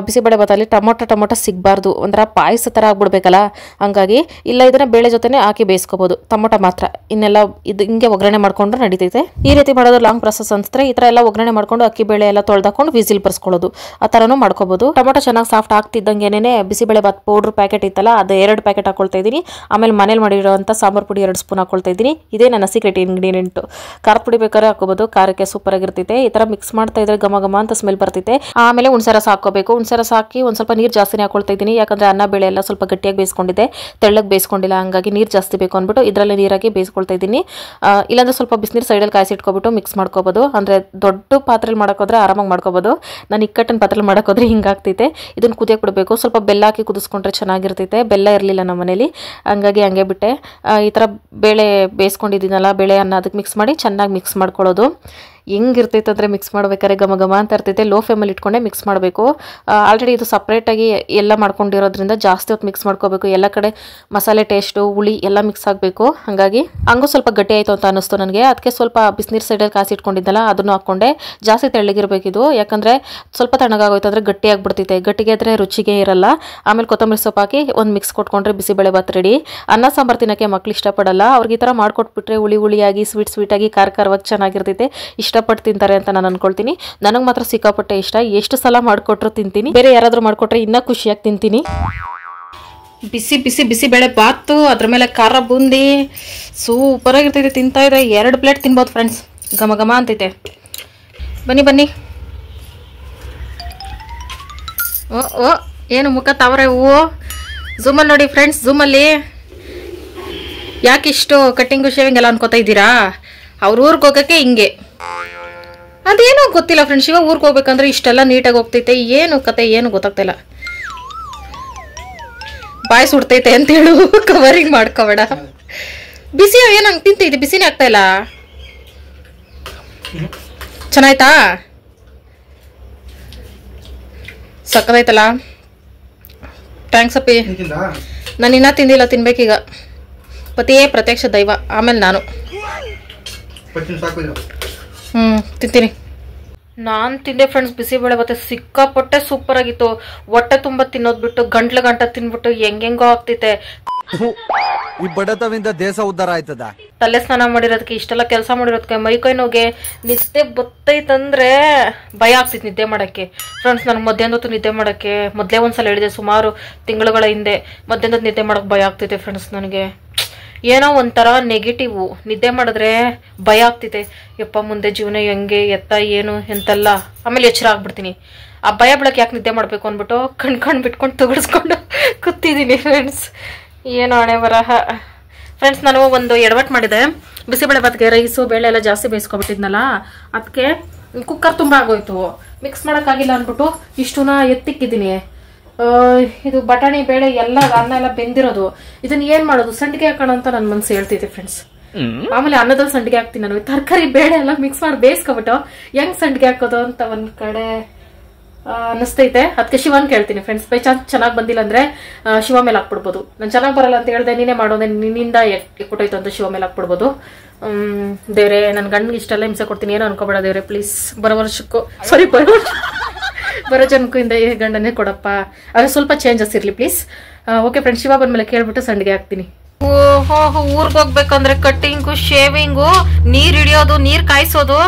ಬಿಸಿಬೇಳೆ ಬಾತಲ್ಲಿ ಟೊಮೊಟೊ ಸಿಗಬಾರ್ದು, ಒಂಥರ ಪಾಯಸ ಥರ ಆಗ್ಬಿಡ್ಬೇಕಲ್ಲ, ಹಂಗಾಗಿ ಇಲ್ಲ ಇದನ್ನು ಬೇಳೆ ಜೊತೆನೇ ಹಾಕಿ ಬೇಯಿಸ್ಕೋಬೋದು, ಟೊಮೊಟೊ ಮಾತ್ರ. ಇನ್ನೆಲ್ಲ ಇದು ಹಿಂಗೆ ಒಗ್ಗರಣೆ ಮಾಡ್ಕೊಂಡ್ರೆ ನಡೀತೈತೆ. ಈ ರೀತಿ ಮಾಡೋದು ಲಾಂಗ್ ಪ್ರೊಸೆಸ್ ಅನ್ಸುತ್ತೆ. ಈ ಥರ ಎಲ್ಲ ಒಗ್ಗರಣೆ ಮಾಡ್ಕೊಂಡು ಅಕ್ಕಿ ಬೇಳೆ ಎಲ್ಲ ತೊಳೆದಾಕೊಂಡು ವಿಸಿಲ್ ಬರ್ಸ್ಕೊಳ್ಳೋದು, ಆ ಥರನೂ ಮಾಡ್ಕೋಬೋದು. ಟೊಮೊಟೊ ಚೆನ್ನಾಗಿ ಸಾಫ್ಟ್ ಆಗ್ತಿದ್ದಂಗೆನೇ ಬಿಸಿಬೇಳೆ ಬಾತ್ ಪೌಡ್ರ್ ಪ್ಯಾಕೆಟ್ ಇತ್ತಲ್ಲ, ಅದು 2 ಪ್ಯಾಕೆಟ್ ಹಾಕೊಳ್ತಾ ಇದ್ದೀನಿ. ಆಮೇಲೆ ಮನೇಲಿ ಮಾಡಿರೋಂಥ ಸಾಂಬಾರು ಪುಡಿ 2 ಸ್ಪೂನ್ ಹಾಕೊಳ್ತಾ ಇದ್ದೀನಿ. ಇದೇ ನನ್ನ ಸೀಕ್ರೆಟ್ ಇಂಗ್ರೀಡಿಯೆಂಟು. ಖಾರದ ಪುಡಿ ಬೇಕಾದ್ರೆ ಹಾಕೋಬೋದು, ಖಾರಕ್ಕೆ ಸೂಪರ್ ಆಗಿರ್ತೈತೆ. ಈ ಥರ ಮಿಕ್ಸ್ ಮಾಡ್ತಾ ಇದ್ರೆ ಘಮ ಅಂತ ಸ್ಮೆಲ್ ಬರ್ತೈತೆ. ಆಮೇಲೆ ಹುಣಸೆ ರಸ ಹಾಕೋಬೇಕು. ಹುಣಸೆ ರಸ ಹಾಕಿ ಒಂದು ಸ್ವಲ್ಪ ನೀರು ಜಾಸ್ತಿನೇ ಹಾಕೊಳ್ತಾ ಇದ್ದೀನಿ, ಯಾಕಂದರೆ ಅನ್ನ ಬೇಳೆ ಎಲ್ಲ ಸ್ವಲ್ಪ ಗಟ್ಟಿಯಾಗಿ ಬೇಯಿಸ್ಕೊಂಡಿದ್ದೆ, ತೆಳ್ಳಗೆ ಬೇಯಿಸ್ಕೊಂಡಿಲ್ಲ, ಹಂಗಾಗಿ ನೀರು ಜಾಸ್ತಿ ಬೇಕು ಅಂದ್ಬಿಟ್ಟು ಇದರಲ್ಲಿ ನೀರಾಗಿ ಬೇಯಿಸ್ಕೊಳ್ತಾ ಇದ್ದೀನಿ. ಇಲ್ಲಾಂದರೆ ಸ್ವಲ್ಪ ಬಿಸಿನೀರು ಸೈಡಲ್ಲಿ ಕಾಯಿಸಿಟ್ಕೊಬಿಟ್ಟು ಮಿಕ್ಸ್ ಮಾಡ್ಕೋಬೋದು. ಅಂದರೆ ದೊಡ್ಡ ಪಾತ್ರೆಲಿ ಮಾಡೋಕ್ಕೋದ್ರೆ ಆರಾಮಾಗಿ ಮಾಡ್ಕೋಬೋದು. ನಾನು ಇಕ್ಕಟ್ಟಿನ ಪಾತ್ರೆಲಿ ಮಾಡೋಕ್ಕೋದ್ರೆ ಹಿಂಗಾಗ್ತೈತೆ. ಇದನ್ನು ಕುದಿಯಕ್ಕೆ ಬಿಡಬೇಕು. ಸ್ವಲ್ಪ ಬೆಲ್ಲ ಹಾಕಿ ಕುದಿಸ್ಕೊಂಡ್ರೆ ಚೆನ್ನಾಗಿರ್ತೈತೆ. ಬೆಲ್ಲ ಇರಲಿಲ್ಲ ನಮ್ಮ ಮನೇಲಿ, ಹಂಗಾಗಿ ಹಂಗೆ ಬಿಟ್ಟೆ. ಈ ಥರ ಬೇಳೆ ಬೇಯಿಸ್ಕೊಂಡಿದ್ದೀನಲ್ಲ, ಬೇಳೆ ಅನ್ನ ಅದಕ್ಕೆ ಮಿಕ್ಸ್ ಮಾಡಿ ಚೆನ್ನಾಗಿ ಮಿಕ್ಸ್ ಮಾಡ್ಕೊಳ್ಳೋದು. ಹೆಂಗಿರ್ತೈತೆ ಅಂದರೆ ಮಿಕ್ಸ್ ಮಾಡ್ಬೇಕಾದ್ರೆ ಘಮ ಅಂತ ಇರ್ತೈತೆ. ಲೋ ಫ್ಲೇಮಲ್ಲಿ ಇಟ್ಕೊಂಡೆ ಮಿಕ್ಸ್ ಮಾಡಬೇಕು. ಆಲ್ರೆಡಿ ಇದು ಸಪ್ರೇಟಾಗಿ ಎಲ್ಲ ಮಾಡ್ಕೊಂಡಿರೋದ್ರಿಂದ ಜಾಸ್ತಿ ಹೊತ್ತು ಮಿಕ್ಸ್ ಮಾಡ್ಕೋಬೇಕು. ಎಲ್ಲ ಕಡೆ ಮಸಾಲೆ ಟೇಸ್ಟು, ಹುಳಿ ಎಲ್ಲ ಮಿಕ್ಸ್ ಆಗಬೇಕು. ಹಾಗಾಗಿ ಹಂಗೂ ಸ್ವಲ್ಪ ಗಟ್ಟಿ ಆಯಿತು ಅಂತ ಅನ್ನಿಸ್ತು ನನಗೆ. ಅದಕ್ಕೆ ಸ್ವಲ್ಪ ಬಿಸಿನೀರು ಸೈಡಲ್ಲಿ ಕಾಸಿ ಇಟ್ಕೊಂಡಿದ್ದಲ್ಲ ಅದನ್ನು ಹಾಕ್ಕೊಂಡೆ. ಜಾಸ್ತಿ ತೆಳ್ಳಗಿರಬೇಕಿದು, ಯಾಕಂದರೆ ಸ್ವಲ್ಪ ತಣ್ಣಗಾಗೋಯ್ತು ಅಂದರೆ ಗಟ್ಟಿ ಆಗಿಬಿಡ್ತೈತೆ. ಗಟ್ಟಿಗೆ ಆದರೆ ರುಚಿಗೆ ಇರಲ್ಲ. ಆಮೇಲೆ ಕೊತ್ತಂಬರಿ ಸೊಪ್ಪು ಹಾಕಿ ಒಂದು ಮಿಕ್ಸ್ ಕೊಟ್ಕೊಂಡ್ರೆ ಬಿಸಿಬೇಳೆ ಬಾತ್ ರೆಡಿ. ಅನ್ನ ಸಾಂಬಾರು ತಿನ್ನೋಕ್ಕೆ ಮಕ್ಳು ಇಷ್ಟಪಡಲ್ಲ, ಅವ್ರಿಗೆ ಈ ಥರ ಮಾಡ್ಕೊಟ್ಬಿಟ್ರೆ ಹುಳಿಯಾಗಿ ಸ್ವೀಟಾಗಿ ಖಾರವಾಗಿ ಚೆನ್ನಾಗಿರ್ತೈತೆ, ಇಷ್ಟಪಟ್ಟು ತಿಂತಾರೆ ಅಂತ ನಾನು ಅನ್ಕೊಳ್ತೀನಿ. ನನಗೆ ಮಾತ್ರ ಸಿಕ್ಕಾಪಟ್ಟೆ ಇಷ್ಟ. ಎಷ್ಟು ಸಲ ಮಾಡಿಕೊಟ್ರು ತಿಂತೀನಿ. ಬೇರೆ ಯಾರಾದರೂ ಮಾಡಿಕೊಟ್ರೆ ಇನ್ನೂ ಖುಷಿಯಾಗಿ ತಿಂತೀನಿ. ಬಿಸಿ ಬೇಳೆ ಬಾತು, ಅದ್ರ ಮೇಲೆ ಖಾರ ಬೂಂದಿ ಸೂಪರ್ ಆಗಿರ್ತೈತೆ. ತಿಂತಾ ಇದೆ 2 ಪ್ಲೇಟ್ ತಿನ್ಬೋದು ಫ್ರೆಂಡ್ಸ್. ಘಮ ಅಂತೈತೆ. ಬನ್ನಿ. ಏನು ಮುಖ ತಾವರೆ ಹೂವು ಝೂಮಲ್ಲಿ ನೋಡಿ ಫ್ರೆಂಡ್ಸ್. ಝೂಮಲ್ಲಿ ಯಾಕಿಷ್ಟು ಕಟ್ಟಿಂಗು ಶೇವಿಂಗ್ ಎಲ್ಲ ಅನ್ಕೋತಾ ಇದ್ದೀರಾ? ಅವ್ರ ಊರಿಗೆ ಹೋಗೋಕ್ಕೆ ಹಿಂಗೆ. ಅದೇನೋ ಗೊತ್ತಿಲ್ಲ ಫ್ರೆಂಡ್ಸ್. ಇವಾಗ ಊರಿಗೆ ಹೋಗ್ಬೇಕಂದ್ರೆ ಇಷ್ಟೆಲ್ಲ ನೀಟಾಗಿ ಹೋಗ್ತೈತೆ. ಏನು ಕತೆ ಏನು ಗೊತ್ತಾಗ್ತಿಲ್ಲ. ಬಾಯಿ ಸುಡ್ತೈತೆ ಅಂತೇಳು ಕವರಿಂಗ್ ಮಾಡ್ಕೋಬೇಡ. ಬಿಸಿ ಏನು ಹಂಗೆ ತಿಂತೈತೆ? ಬಿಸಿನೇ ಆಗ್ತಾ ಇಲ್ಲ. ಚೆನ್ನಾಯ್ತಾ? ಸಕ್ಕದೈತಲ್ಲ. ಥ್ಯಾಂಕ್ಸ್ ಅಪ್ಪಿ. ನಾನು ಇನ್ನೂ ತಿಂದಿಲ್ಲ, ತಿನ್ಬೇಕೀಗ. ಪತಿಯೇ ಪ್ರತ್ಯಕ್ಷ ದೈವ, ಆಮೇಲೆ ನಾನು. ತಿಂತೀನಿ. ನಾನು ತಿಂದೆ ಫ್ರೆಂಡ್ಸ್ ಬಿಸಿಬೇಳೆ ಬಾತ್. ಸಿಕ್ಕಾಪಟ್ಟೆ ಸೂಪರ್ ಆಗಿತ್ತು. ಹೊಟ್ಟೆ ತುಂಬ ತಿನ್ನೋದು ಬಿಟ್ಟು ಗಂಟೆ ತಿನ್ಬಿಟ್ಟು ಹೆಂಗೆಂಗೋ ಆಗ್ತೈತೆ. ಈ ಬಡತವಿಂದ ದೇಶ ಉದ್ಧಾರ ಆಯ್ತದ. ತಲೆ ಸ್ನಾನ ಮಾಡಿರೋದಕ್ಕೆ, ಇಷ್ಟೆಲ್ಲ ಕೆಲಸ ಮಾಡಿರೋದಕ್ಕೆ, ಮೈಕೈ ನೋಗೆ ನಿದ್ದೆ ಬತ್ತೈತಂದ್ರೆ ಭಯ ಆಗ್ತೈತೆ ನಿದ್ದೆ ಮಾಡೋಕ್ಕೆ ಫ್ರೆಂಡ್ಸ್. ನನಗೆ ಮಧ್ಯಾಹ್ನ ಹೊತ್ತು ನಿದ್ದೆ ಮಾಡೋಕ್ಕೆ ಮೊದಲೇ ಒಂದ್ಸಲ ಹೇಳಿದೆ, ಸುಮಾರು ತಿಂಗಳುಗಳ ಹಿಂದೆ. ಮಧ್ಯಾಹ್ನ ಹೊತ್ತು ನಿದ್ದೆ ಮಾಡೋಕೆ ಭಯ ಆಗ್ತೈತೆ ಫ್ರೆಂಡ್ಸ್. ನನಗೆ ಏನೋ ಒಂಥರ ನೆಗೆಟಿವು. ನಿದ್ದೆ ಮಾಡಿದ್ರೆ ಭಯ ಆಗ್ತೈತೆ. ಯಪ್ಪ ಮುಂದೆ ಜೀವನ ಹೆಂಗೆ ಎತ್ತ ಏನು ಎಂತೆಲ್ಲ. ಆಮೇಲೆ ಎಚ್ಚರ ಆಗ್ಬಿಡ್ತೀನಿ. ಆ ಭಯ ಬೆಳಕ್ಕೆ ಯಾಕೆ ನಿದ್ದೆ ಮಾಡಬೇಕು ಅಂದ್ಬಿಟ್ಟು ಕಣ್ಕೊಂಡು ಬಿಟ್ಕೊಂಡು ತುಗಿಸ್ಕೊಂಡು ಕೂತಿದ್ದೀನಿ ಫ್ರೆಂಡ್ಸ್. ಏನೋ ಹಣೆ ಬರಹ ಫ್ರೆಂಡ್ಸ್. ನಾನು ಒಂದು ಎಡವಟ್ಟು ಮಾಡಿದೆ. ಬಿಸಿಬೇಳೆ ಬಾತ್ಗೆ ರೈಸು ಬೇಳೆ ಎಲ್ಲ ಜಾಸ್ತಿ ಬೇಯಿಸ್ಕೊಬಿಟ್ಟಿದ್ನಲ್ಲ, ಅದಕ್ಕೆ ಕುಕ್ಕರ್ ತುಂಬ ಆಗೋಯ್ತು. ಮಿಕ್ಸ್ ಮಾಡೋಕ್ಕಾಗಿಲ್ಲ ಅಂದ್ಬಿಟ್ಟು ಇಷ್ಟನ್ನ ಎತ್ತಿಕ್ಕಿದ್ದೀನಿ. ಇದು ಬಟಾಣಿ ಬೇಳೆ ಎಲ್ಲ ಅನ್ನ ಎಲ್ಲ ಬೆಂದಿರೋದು. ಇದನ್ನ ಏನ್ ಮಾಡೋದು? ಸಂಡಿಗೆ ಹಾಕೋಣ ಅಂತ ನನ್ನ ಮನ್ಸು ಹೇಳ್ತೈತೆ ಫ್ರೆಂಡ್ಸ್. ಆಮೇಲೆ ಅನ್ನದಲ್ಲಿ ಸಂಡಿಗೆ ಹಾಕ್ತೀನಿ ನಾನು. ತರಕಾರಿ ಬೇಳೆ ಎಲ್ಲ ಮಿಕ್ಸ್ ಮಾಡಿ ಬೇಯಿಸ್ಕೊಬಿಟ್ಟು ಹೆಂಗ್ ಸಂಡಿಗೆ ಹಾಕೋದು ಅಂತ ಒಂದ್ ಕಡೆ ಅನಿಸ್ತೈತೆ. ಅದಕ್ಕೆ ಶಿವನ್ ಕೇಳ್ತೀನಿ ಫ್ರೆಂಡ್ಸ್. ಬೈ ಚಾನ್ಸ್ ಚೆನ್ನಾಗಿ ಬಂದಿಲ್ಲ ಅಂದ್ರೆ ಶಿವ ಮೇಲೆ ಹಾಕ್ಬಿಡ್ಬೋದು. ನಾನು ಚೆನ್ನಾಗಿ ಬರಲ್ಲ ಅಂತ ಹೇಳ್ದೆ, ನೀನೇ ಮಾಡೋದೆ, ನಿನ್ನಿಂದ ಕೊಟ್ಟೋಯ್ತು ಅಂತ ಶಿವ ಮೇಲೆ ಹಾಕ್ಬಿಡ್ಬೋದು. ದೇವ್ರೆ, ನನ್ನ ಗಂಡಿಗೆ ಇಷ್ಟೆಲ್ಲ ಹಿಂಸೆ ಕೊಡ್ತೀನಿ, ಏನೋ ಅನ್ಕೋಬೇಡ ದೇವ್ರೆ ಪ್ಲೀಸ್. ಬರೋ ಜನಕ್ಕೂ ಇಂದ ಗಂಡನೇ ಕೊಡಪ್ಪ, ಆದ್ರೆ ಸ್ವಲ್ಪ ಚೇಂಜಸ್ ಇರ್ಲಿ ಪ್ಲೀಸ್. ಓಕೆ ಫ್ರೆಂಡ್ಸ್, ಶಿವ ಬಂದ್ಮೇಲೆ ಕೇಳ್ಬಿಟ್ಟು ಸಂಡಿಗೆ ಹಾಕ್ತೀನಿ. ಓಹೋ, ಊರ್ಗ್ ಹೋಗ್ಬೇಕಂದ್ರೆ ಕಟ್ಟಿಂಗು ಶೇವಿಂಗು, ನೀರ್ ಹಿಡಿಯೋದು, ನೀರ್ ಕಾಯಿಸೋದು,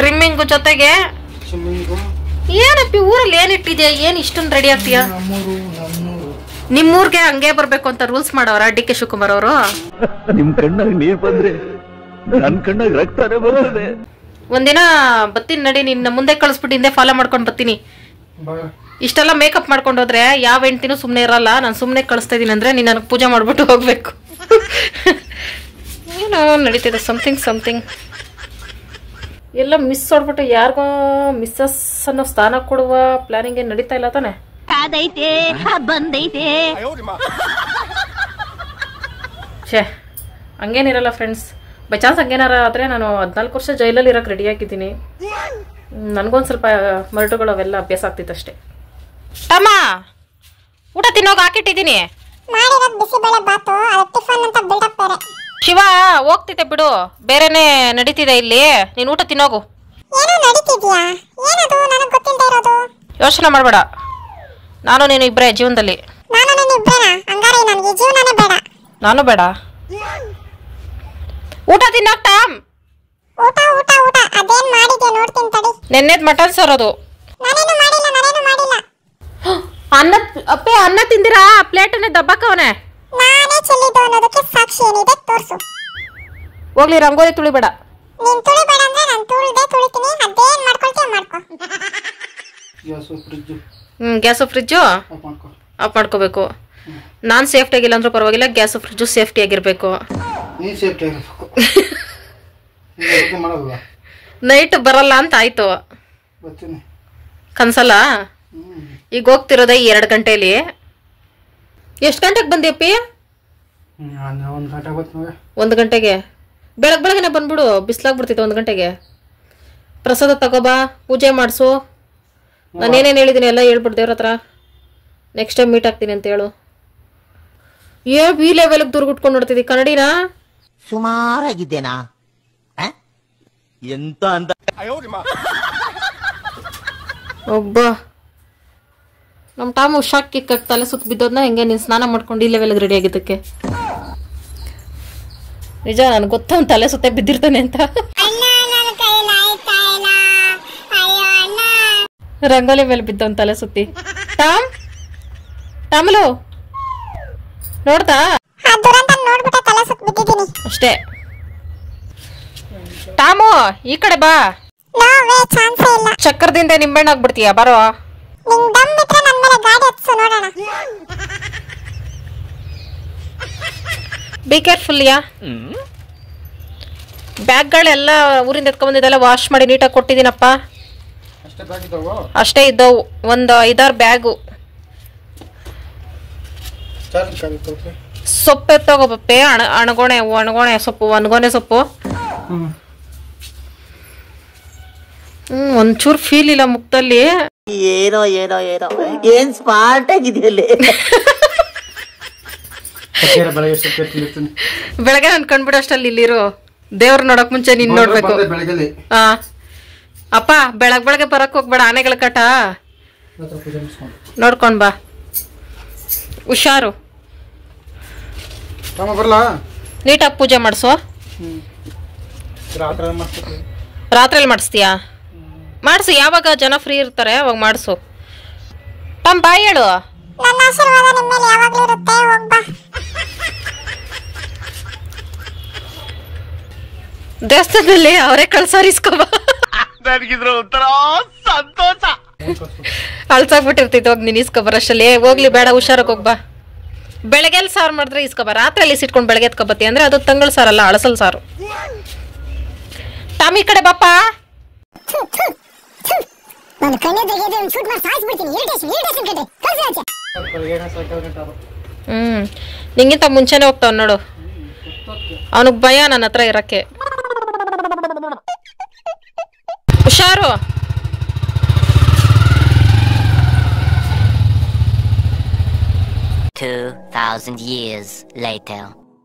ಟ್ರಿಮ್ಮಿಂಗು ಜೊತೆಗೆ ಏನಪ್ಪಿ ಊರಲ್ಲಿ ಏನ್ ಇಟ್ಟಿದ್ಯಾ? ಏನ್ ಇಷ್ಟೊಂದು ರೆಡಿ ಆಗ್ತೀಯಾ? ನಿಮ್ಮೂರ್ಗೆ ಹಂಗೆ ಬರ್ಬೇಕು ಅಂತ ರೂಲ್ಸ್ ಮಾಡೋರ ಡಿ.ಕೆ. ಶಿವಕುಮಾರ್ ಅವರು? ನಿಮ್ ಕಣ್ಣಾಗ ನೀರ್ ಬಂದ್ರೆ ನನ್ ಕಣ್ಣಾಗ ರಕ್ತಾನೆ ಬರ್ತದೆ. ಒಂದಿನ ಬತ್ತೀನಿ ನಡಿ, ನಿನ್ನ ಮುಂದೆ ಕಳಿಸ್ಬಿಟ್ಟು ಹಿಂದೆ ಫಾಲೋ ಮಾಡ್ಕೊಂಡು ಬರ್ತೀನಿ. ಇಷ್ಟೆಲ್ಲ ಮೇಕಪ್ ಮಾಡ್ಕೊಂಡು ಹೋದ್ರೆ ಯಾವ ಹೆಂಡ್ತಿನೂ ಸುಮ್ಮನೆ ಇರಲ್ಲ. ನಾನು ಸುಮ್ಮನೆ ಕಳಿಸ್ತಾ ಇದೀನಿ ಅಂದ್ರೆ ನೀನು ನನಗೆ ಪೂಜೆ ಮಾಡ್ಬಿಟ್ಟು ಹೋಗ್ಬೇಕು. ಏನೋ ನಡೀತಿದೆ ಸಮಥಿಂಗ್. ಎಲ್ಲ ಮಿಸ್ ಹೊಡ್ಬಿಟ್ಟು ಯಾರಿಗೋ ಮಿಸ್ಸಸ್ ಅನ್ನೋ ಸ್ಥಾನ ಕೊಡುವ ಪ್ಲಾನಿಂಗ್ ಏನ್ ನಡೀತಾ ಇಲ್ಲ ತಾನೆ? ಛೇ, ಹಂಗೇನಿರಲ್ಲ ಫ್ರೆಂಡ್ಸ್. ಬೈ ಚಾನ್ಸ್ ಹಂಗೇನಾರ ಆದರೆ ನಾನು 14 ವರ್ಷ ಜೈಲಲ್ಲಿ ಇರೋಕೆ ರೆಡಿ ಆಗಿದ್ದೀನಿ. ನನಗೊಂದು ಸ್ವಲ್ಪ ಮರ್ಟುಗಳು ಅವೆಲ್ಲ ಅಭ್ಯಾಸ ಆಗ್ತಿತ್ತು ಅಷ್ಟೇ. ತಮ್ಮ ಊಟ ತಿನ್ನೋಗಿ ಹಾಕಿಟ್ಟಿದ್ದೀನಿ. ಶಿವ ಹೋಗ್ತಿದ್ದೆ ಬಿಡು, ಬೇರೆನೆ ನಡೀತಿದೆ ಇಲ್ಲಿ. ನೀನು ಊಟ ತಿನ್ನೋಗು. ಯೋಚನೆ ಮಾಡಬೇಡ, ನಾನು ನೀನು ಇಬ್ಬರೇ ಜೀವನದಲ್ಲಿ. ನಾನು ಬೇಡ. ಊಟ ತಿನ್ನೋಕ್ ಟಾಮ್. ನೆನ್ನೆದ್ ಮಟನ್ ಸರೋದು. ಅನ್ನ ತಿಂದಿರಾ? ಪ್ಲೇಟನ್ನೇ ದಬ್ಬಾಕವನೆ. ಹೋಗ್ಲಿ, ರಂಗೋಲಿ ತುಳಿಬೇಡ. ಗ್ಯಾಸು ಫ್ರಿಜ್ಜು ಆಫ್ ಮಾಡ್ಕೋಬೇಕು. ನಾನ್ ಸೇಫ್ಟಿ ಆಗಿಲ್ಲ ಅಂದ್ರೂ ಪರವಾಗಿಲ್ಲ, ಗ್ಯಾಸು ಫ್ರಿಜ್ಜು ಸೇಫ್ಟಿ ಆಗಿರ್ಬೇಕು. ನೈಟ್ ಬರಲ್ಲ ಅಂತ ಆಯ್ತು ಕನ್ಸಲ್ಲ. ಈಗ ಹೋಗ್ತಿರೋದ 2 ಗಂಟೆಲಿ. ಎಷ್ಟು ಗಂಟೆಗೆ ಬಂದಿಯಪ್ಪಿ? 1 ಗಂಟೆಗೆ. ಬೆಳಗ್ಗೆನೆ ಬಂದ್ಬಿಡು, ಬಿಸಿಲಾಗ್ಬಿಡ್ತೈತೆ 1 ಗಂಟೆಗೆ. ಪ್ರಸಾದ ತಗೋಬಾ, ಪೂಜೆ ಮಾಡಿಸು. ನಾನೇನೇನು ಹೇಳಿದ್ದೀನಿ ಎಲ್ಲ ಹೇಳ್ಬಿಟ್ಟು ದೇವ್ರ ಹತ್ರ. ನೆಕ್ಸ್ಟ್ ಟೈಮ್ ಮೀಟ್ ಆಗ್ತೀನಿ ಅಂತ ಹೇಳು. ಈ ಲೆವೆಲ್ಗೆ ದುರ್ಗುಟ್ಕೊಂಡು ನೋಡ್ತಿದ್ದಿ ಕನ್ನಡಿನ? ಸುಮಾರಾಗಿದ್ದೇನಾ ಎಂತ ಅಂತ ಒಬ್ಬ ನಮ್ಮ ಟಾಮು ಶಾಕ್ ಕಿಕ್ಕ ತಲೆ ಸುತ್ತ ಬಿದ್ದೋದ್ನ ಹೆಂಗೆ ನೀನು ಸ್ನಾನ ಮಾಡ್ಕೊಂಡು ಈ ಲೆವೆಲ್ಗೆ ರೆಡಿ ಆಗಿದ್ದಕ್ಕೆ? ನಿಜ, ನನಗೆ ಗೊತ್ತ ಅವ್ನು ತಲೆ ಸುತ್ತ ಬಿದ್ದಿರ್ತಾನೆ ಅಂತ. ರಂಗೋಲಿ ಮೇಲೆ ಬಿದ್ದವನ್ ತಲೆ ಸುತ್ತಿ. ಟಾಮಲು ನೋಡ್ತಾ ಅಷ್ಟೇ. ಟಾಮು ಈ ಕಡೆ ಬಾ. ಚಕ್ರದಿಂದ ನಿಂಬೆಹಣ್ಣು ಆಗ್ಬಿಡ್ತೀಯ, ಬರೋ. ನಿಂಗ್ ದಮ್ ಬಿಟ್ರೆ ನನ್ನ ಮೇಲೆ ಗಾಡಿ ಹತ್ಸು ನೋಡೋಣ. ಬಿ ಕೇರ್ಫುಲ್ ಯಾ. ಬ್ಯಾಗ್ಗಳೆಲ್ಲ ಊರಿಂದ ಎತ್ಕೊಂಡ್ಬಂದಿದ್ದೆಲ್ಲ ವಾಶ್ ಮಾಡಿ ನೀಟಾಗಿ ಕೊಟ್ಟಿದ್ದೀನಪ್ಪ. ಅಷ್ಟೇ ಇದ್ದವು, ಒಂದು 5-6 ಬ್ಯಾಗು. ಸೊಪ್ಪು ಎತ್ತೋಗಪ್ಪೆ, ಒಣಗೊಣೆ ಸೊಪ್ಪು, ಒಣಗೊನೆ ಸೊಪ್ಪು. ಒಂಚೂರು ಫೀಲ್ ಇಲ್ಲ ಮುಖದಲ್ಲಿ. ಏನೋ ಏನೋ ಏನೋ ಏನ್ ಸ್ಮಾರ್ಟ್ ಆಗಿದೆಯಲ್ಲಿ. ಬೆಳಗ್ಗೆ ನನ್ ಕಂಡ್ಬಿಡು ಅಷ್ಟಲ್ಲಿ ಇಲ್ಲಿರು. ದೇವ್ರ ನೋಡಕ್ ಮುಂಚೆ ನೀನ್ ನೋಡ್ಬೇಕು. ಹಾ ಅಪ್ಪ, ಬೆಳಗ್ಗೆ ಬರಕ್ ಹೋಗ್ಬೇಡ, ಆನೆಗಳ ಕಟ ನೋಡ್ಕೊಂಡ್ ಬಾ, ಹುಷಾರು. ನೀಟಾಗಿ ಪೂಜೆ ಮಾಡಿಸು. ರಾತ್ರಿಯಲ್ಲಿ ಮಾಡಿಸ್ತೀಯಾ? ಮಾಡಿಸು, ಯಾವಾಗ ಜನ ಫ್ರೀ ಇರ್ತಾರೆ ಅವಾಗ ಮಾಡಿಸು. ತಮ್ಮ ಬಾಯಿ ಹೇಳು. ನನ್ನ ಆಶೀರ್ವಾದ ನಿಮ್ಮ ಮೇಲೆ ಯಾವಾಗಲೂ ಇರುತ್ತೆ, ಹೋಗ್ ಬಾ. ದೇವಸ್ಥಾನದಲ್ಲಿ ಅವರೇ ಕಳ್ಸಾರ ಇಸ್ಕೋಬಾ. ನನಗಿದ್ರ ಒಂಥರ ಸಂತೋಷ. ಅಳ್ಸಾಗ್ಬಿಟ್ಟಿರ್ತಿತ್ತು, ಹೋಗಿ ನೀನು ಇಸ್ಕೊಬರಷ್ಟಲ್ಲಿ. ಹೋಗ್ಲಿ ಬೇಡ, ಹುಷಾರಾಗಿ ಹೋಗ್ಬಾ. ಬೆಳಗ್ಗೆಲ್ಲಿ ಸಾರು ಮಾಡಿದ್ರೆ ಇಸ್ಕೊಬ, ರಾತ್ರಿಯಲ್ಲಿ ಸಿಟ್ಕೊಂಡು ಬೆಳಗ್ಗೆ ಎತ್ಕೊಬತ್ತಿ ಅಂದ್ರೆ ಅದು ತಂಗಳ ಸಾರಲ್ಲ, ಅಳಸಲ್ ಸಾರು. ಟಾಮಿ ಕಡೆ ಬಾಪ. ನಿಂಗಿಂತ ಮುಂಚೆನೆ ಹೋಗ್ತಾವ ನೋಡು. ಅವನಿಗೆ ಭಯ ನನ್ನ ಹತ್ರ ಇರಕ್ಕೆ. ಹುಷಾರು.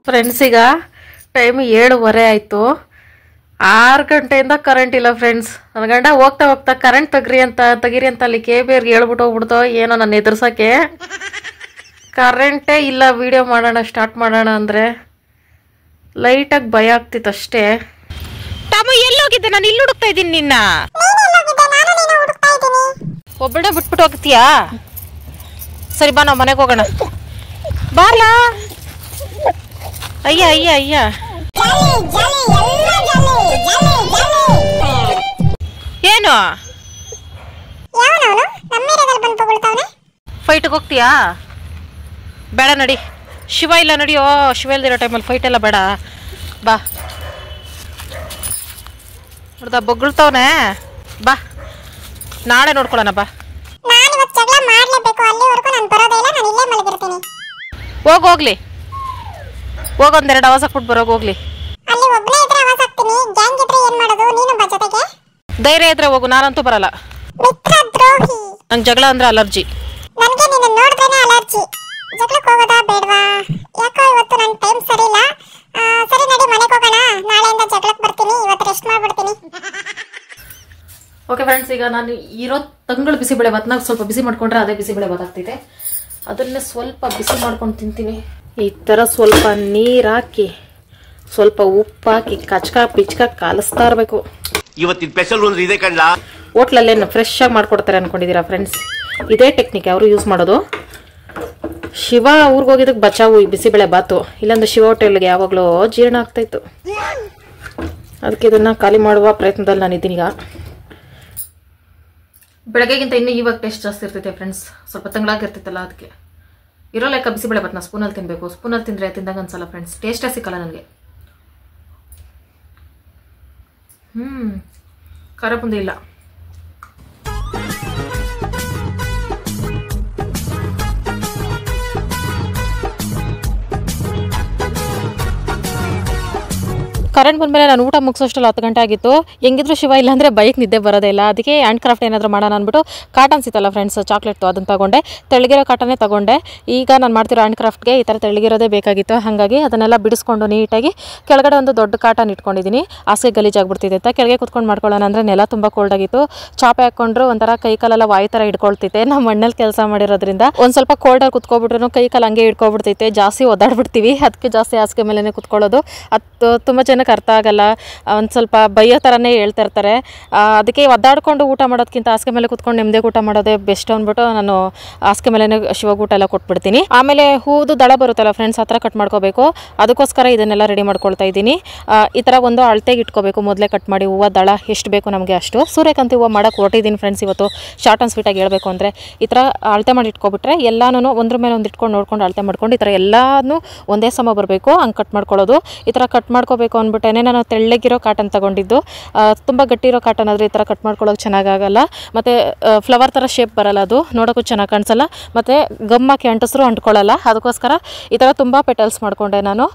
ಫ್ರೆಂಡ್ಸ್, ಈಗ ಟೈಮ್ 7:15 ಆಯ್ತು. 6 ಗಂಟೆಯಿಂದ ಕರೆಂಟ್ ಇಲ್ಲ ಫ್ರೆಂಡ್ಸ್. ನನ್ನ ಗಂಡ ಹೋಗ್ತಾ ಹೋಗ್ತಾ ಕರೆಂಟ್ ತೆಗೀರಿ ಅಂತ ಅಲ್ಲಿ KBRಗೆ ಹೇಳ್ಬಿಟ್ಟು ಹೋಗ್ಬಿಡ್ತೋ ಏನೋ ನನ್ನ ಎದುರ್ಸಕ್ಕೆ. ಕರೆಂಟೇ ಇಲ್ಲ. ವಿಡಿಯೋ ಮಾಡೋಣ ಸ್ಟಾರ್ಟ್ ಮಾಡೋಣ ಅಂದರೆ ಲೈಟಾಗಿ ಭಯ ಆಗ್ತಿತ್ತು ಅಷ್ಟೇ. ಟಾಮು ಎಲ್ಲೋಗಿದ್ದೆ? ನಾನು ಇಲ್ಲಿ ಹುಡುಕ್ತಾ ಇದ್ದೀನಿ ನಿನ್ನ. ಒಬ್ಬಳೇ ಬಿಟ್ಬಿಟ್ಟು ಹೋಗ್ತೀಯಾ? ಸರಿ ಬಾ, ನಾವು ಮನೆಗೆ ಹೋಗೋಣ. ಬಾರ್ಲಾ. ಅಯ್ಯ ಅಯ್ಯ ಅಯ್ಯ. ಏನು ಫೈಟ್ಗೆ ಹೋಗ್ತೀಯಾ? ಬೇಡ ನಡಿ. ಶಿವ ಇಲ್ಲ ನಡಿಯೋ. ಶಿವ ಇಲ್ದಿರೋ ಟೈಮಲ್ಲಿ ಫೈಟ್ ಎಲ್ಲ ಬೇಡ. ಬಾ. ನೋಡ್ದ ಬೊಗಳ್ತವನೆ. ಬಾ, ನಾಳೆ ನೋಡ್ಕೊಳ್ಳೋಣ. ಬಾ, ಹೋಗ್ಲಿ. ಒಂದೆರಡು ಆವಾಜ್ ಹಾಕ್ಬಿಟ್ಟು ಬರೋಗ್ಲಿ. ಧೈರ್ಯ ಇದ್ರೆ ಹೋಗು, ನಾನಂತೂ ಬರಲ್ಲ. ನಂಗೆ ಜಗಳ ಅಂದ್ರೆ ಅಲರ್ಜಿ. ಓಕೆ ಫ್ರೆಂಡ್ಸ್, ಈಗ ನಾನು ಇರೋ ತಂಗಳು ಬಿಸಿಬೇಳೆ ಭಾತ್ನ ಸ್ವಲ್ಪ ಬಿಸಿ ಮಾಡ್ಕೊಂಡ್ರೆ ಅದೇ ಬಿಸಿಬೇಳೆ ಭಾತ್ ಆಗ್ತಿದೆ. ಅದನ್ನೇ ಸ್ವಲ್ಪ ಬಿಸಿ ಮಾಡ್ಕೊಂಡು ತಿಂತೀನಿ. ಈ ಥರ ಸ್ವಲ್ಪ ನೀರು ಹಾಕಿ, ಸ್ವಲ್ಪ ಉಪ್ಪು ಹಾಕಿ, ಕಚ್ಕ ಪಿಚ್ಕ ಕಾಲಿಸ್ತಾ ಇರಬೇಕು. ಇವತ್ತಿನ ಸ್ಪೆಷಲ್ ಒಂದು ಇದೆ ಕಣ್ಲಾ. ಹೋಟ್ಲಲ್ಲೇನು ಫ್ರೆಶ್ ಆಗಿ ಮಾಡ್ಕೊಡ್ತಾರೆ ಅನ್ಕೊಂಡಿದ್ದೀರಾ ಫ್ರೆಂಡ್ಸ್? ಇದೇ ಟೆಕ್ನಿಕ್ ಅವರು ಯೂಸ್ ಮಾಡೋದು. ಶಿವ ಊರಿಗೆ ಹೋಗಿದ್ದಕ್ಕೆ ಬಚಾವು ಈ ಬಿಸಿಬೇಳೆ ಬಾತು. ಇಲ್ಲಾಂದ್ರೆ ಶಿವ ಹೋಟೆಲ್ಗೆ ಯಾವಾಗಲೂ ಜೀರ್ಣ ಆಗ್ತಾಯಿತ್ತು. ಅದಕ್ಕೆ ಇದನ್ನು ಖಾಲಿ ಮಾಡುವ ಪ್ರಯತ್ನದಲ್ಲಿ ನಾನಿದ್ದೀನಿ. ಈಗ ಬೆಳಗ್ಗೆಗಿಂತ ಇನ್ನೂ ಇವಾಗ ಟೇಸ್ಟ್ ಜಾಸ್ತಿ ಇರ್ತೈತೆ ಫ್ರೆಂಡ್ಸ್. ಸ್ವಲ್ಪ ತಂಗಳಾಗಿರ್ತೈತಲ್ಲ, ಅದಕ್ಕೆ ಇರೋ ಲೆಕ್ಕ ಬಿಸಿಬೇಳೆ ಬಾತ್ನ ಸ್ಪೂನಲ್ಲಿ ತಿನ್ನಬೇಕು. ಸ್ಪೂನಲ್ಲಿ ತಿಂದರೆ ತಿಂದಾಗ ಅನ್ಸಲ್ಲ ಫ್ರೆಂಡ್ಸ್, ಟೇಸ್ಟೇ ಸಿಕ್ಕಲ್ಲ ನನಗೆ. ಖಾರ ಬುಂದಿ ಇಲ್ಲ. ಕರೆಂಟ್ ಬಂದಮೇಲೆ ನಾನು ಊಟ ಮುಗಿಸೋಷ್ಟಲ್ಲ 10 ಗಂಟೆ ಆಗಿತ್ತು. ಹೆಂಗಿದ್ರು ಶಿವ ಇಲ್ಲಾಂದರೆ ಬೈಕ್ ನಿದ್ದೆ ಬರೋದೇ ಇಲ್ಲ. ಅದಕ್ಕೆ ಹ್ಯಾಂಡ್ ಕ್ರಾಫ್ಟ್ ಏನಾದರೂ ಮಾಡೋಣ ಅಂದ್ಬಿಟ್ಟು ಕಾಟನ್ ಸಿತ್ತಲ್ಲ ಫ್ರೆಂಡ್ಸ್, ಚಾಕ್ಲೇಟ್ದು, ಅದನ್ನು ತಗೊಂಡೆ. ತೆಳ್ಳಗಿರೋ ಕಾಟನ್ನೇ ತಗೊಂಡೆ. ಈಗ ನಾನು ಮಾಡ್ತಿರೋ ಹ್ಯಾಂಡ್ ಕ್ರಾಫ್ಟ್ಗೆ ಈ ಥರ ತೆಳ್ಳಗಿರೋದೇ ಬೇಕಾಗಿತ್ತು. ಹಾಗಾಗಿ ಅದನ್ನೆಲ್ಲ ಬಿಡಿಸ್ಕೊಂಡು ನೀಟಾಗಿ ಕೆಳಗಡೆ ಒಂದು ದೊಡ್ಡ ಕಾಟನ್ ಇಟ್ಕೊಂಡಿದ್ದೀನಿ. ಹಾಸಿಗೆ ಗಲೀಜಾಗ್ಬಿಡ್ತಿದೆ ಅಂತ ಕೆಳಗೆ ಕುತ್ಕೊಂಡು ಮಾಡ್ಕೊಳ್ಳೋಣ ಅಂದರೆ ನೆಲ ತುಂಬ ಕೋಲ್ಡ್ ಆಗಿತ್ತು. ಚಾಪೆ ಹಾಕ್ಕೊಂಡ್ರು ಒಂಥರ ಕೈ ಕಾಲೆಲ್ಲ ವಾಯು ಥರ ಹಿಡ್ಕೊಳ್ತೈತೆ. ನಾವು ಮಣ್ಣಲ್ಲಿ ಕೆಲಸ ಮಾಡಿರೋದ್ರಿಂದ ಒಂದು ಸ್ವಲ್ಪ ಕೋಲ್ಡಲ್ಲಿ ಕುತ್ಕೊಬಿಟ್ರು ಕೈ ಕಾಲು ಹಂಗೆ ಹಿಡ್ಕೊಬಿಡ್ತೈತೆ. ಜಾಸ್ತಿ ಒದ್ದಾಡ್ಬಿಡ್ತೀವಿ, ಅದಕ್ಕೆ ಜಾಸ್ತಿ ಹಾಸಿಗೆ ಮೇಲೇ ಕುತ್ಕೊಳ್ಳೋದು. ಅದು ತುಂಬ ಜನ ಜನಕ್ಕೆ ಅರ್ಥ ಆಗಲ್ಲ, ಒಂದು ಸ್ವಲ್ಪ ಬೈಯೋ ಥರನೇ ಹೇಳ್ತಾ ಇರ್ತಾರೆ. ಅದಕ್ಕೆ ಒದ್ದಾಡ್ಕೊಂಡು ಊಟ ಮಾಡೋದಕ್ಕಿಂತ ಹಾಸಿಗೆ ಮೇಲೆ ಕೂತ್ಕೊಂಡು ನೆಮ್ಮದಿಯಾಗಿ ಊಟ ಮಾಡೋದೇ ಬೆಸ್ಟ್ ಅಂದ್ಬಿಟ್ಟು ನಾನು ಹಾಸಿಗೆ ಮೇಲೆ ಶಿವಾಗ ಊಟ ಎಲ್ಲ ಕೊಟ್ಬಿಡ್ತೀನಿ. ಆಮೇಲೆ ಹೂದು ದಳ ಬರುತ್ತಲ್ಲ ಫ್ರೆಂಡ್ಸ್, ಆ ಥರ ಕಟ್ ಮಾಡ್ಕೋಬೇಕು. ಅದಕ್ಕೋಸ್ಕರ ಇದನ್ನೆಲ್ಲ ರೆಡಿ ಮಾಡ್ಕೊಳ್ತಾ ಇದ್ದೀನಿ. ಈ ಥರ ಒಂದು ಅಳತೆಗೆ ಇಟ್ಕೋಬೇಕು, ಮೊದಲೇ ಕಟ್ ಮಾಡಿ ಹೂವು ದಳ ಎಷ್ಟು ಬೇಕು ನಮಗೆ ಅಷ್ಟು. ಸೂರ್ಯಕಾಂತಿ ಹೂವು ಮಾಡೋಕ್ಕೆ ಹೊರಟಿದ್ದೀನಿ ಫ್ರೆಂಡ್ಸ್ ಇವತ್ತು. ಶಾರ್ಟ್ ಆ್ಯಂಡ್ ಸ್ವೀಟಾಗಿ ಹೇಳ್ಬೇಕು ಅಂದರೆ ಈ ಥರ ಅಳತೆ ಮಾಡಿ ಇಟ್ಕೊಬಿಟ್ರೆ ಎಲ್ಲನೂ ಒಂದ್ರ ಮೇಲೆ ಒಂದು ಇಟ್ಕೊಂಡು ನೋಡ್ಕೊಂಡು ಅಳತೆ ಮಾಡ್ಕೊಂಡು ಈ ಥರ ಎಲ್ಲನೂ ಒಂದೇ ಸಮ ಬರಬೇಕು ಹಂಗೆ ಕಟ್ ಮಾಡ್ಕೊಳ್ಳೋದು. ಈ ಥರ ಕಟ್ ಮಾಡ್ಕೋಬೇಕು ಅಂದ್ಬಿಟ್ಟೇ ನಾನು ತೆಳ್ಳಗಿರೋ ಕಾಟನ್ ತೊಗೊಂಡಿದ್ದು. ತುಂಬ ಗಟ್ಟಿರೋ ಕಾಟನ್ ಆದರೆ ಈ ಥರ ಕಟ್ ಮಾಡ್ಕೊಳ್ಳೋಕೆ ಚೆನ್ನಾಗಾಗಲ್ಲ, ಮತ್ತು ಫ್ಲವರ್ ಥರ ಶೇಪ್ ಬರಲ್ಲ, ಅದು ನೋಡೋಕ್ಕೂ ಚೆನ್ನಾಗಿ ಕಾಣಿಸಲ್ಲ, ಮತ್ತು ಗಮ್ಮಾಕಿ ಅಂಟಿಸ್ರು ಅಂಟ್ಕೊಳ್ಳಲ್ಲ. ಅದಕ್ಕೋಸ್ಕರ ಈ ಥರ ತುಂಬ ಪೆಟಲ್ಸ್ ಮಾಡಿಕೊಂಡೆ. ನಾನು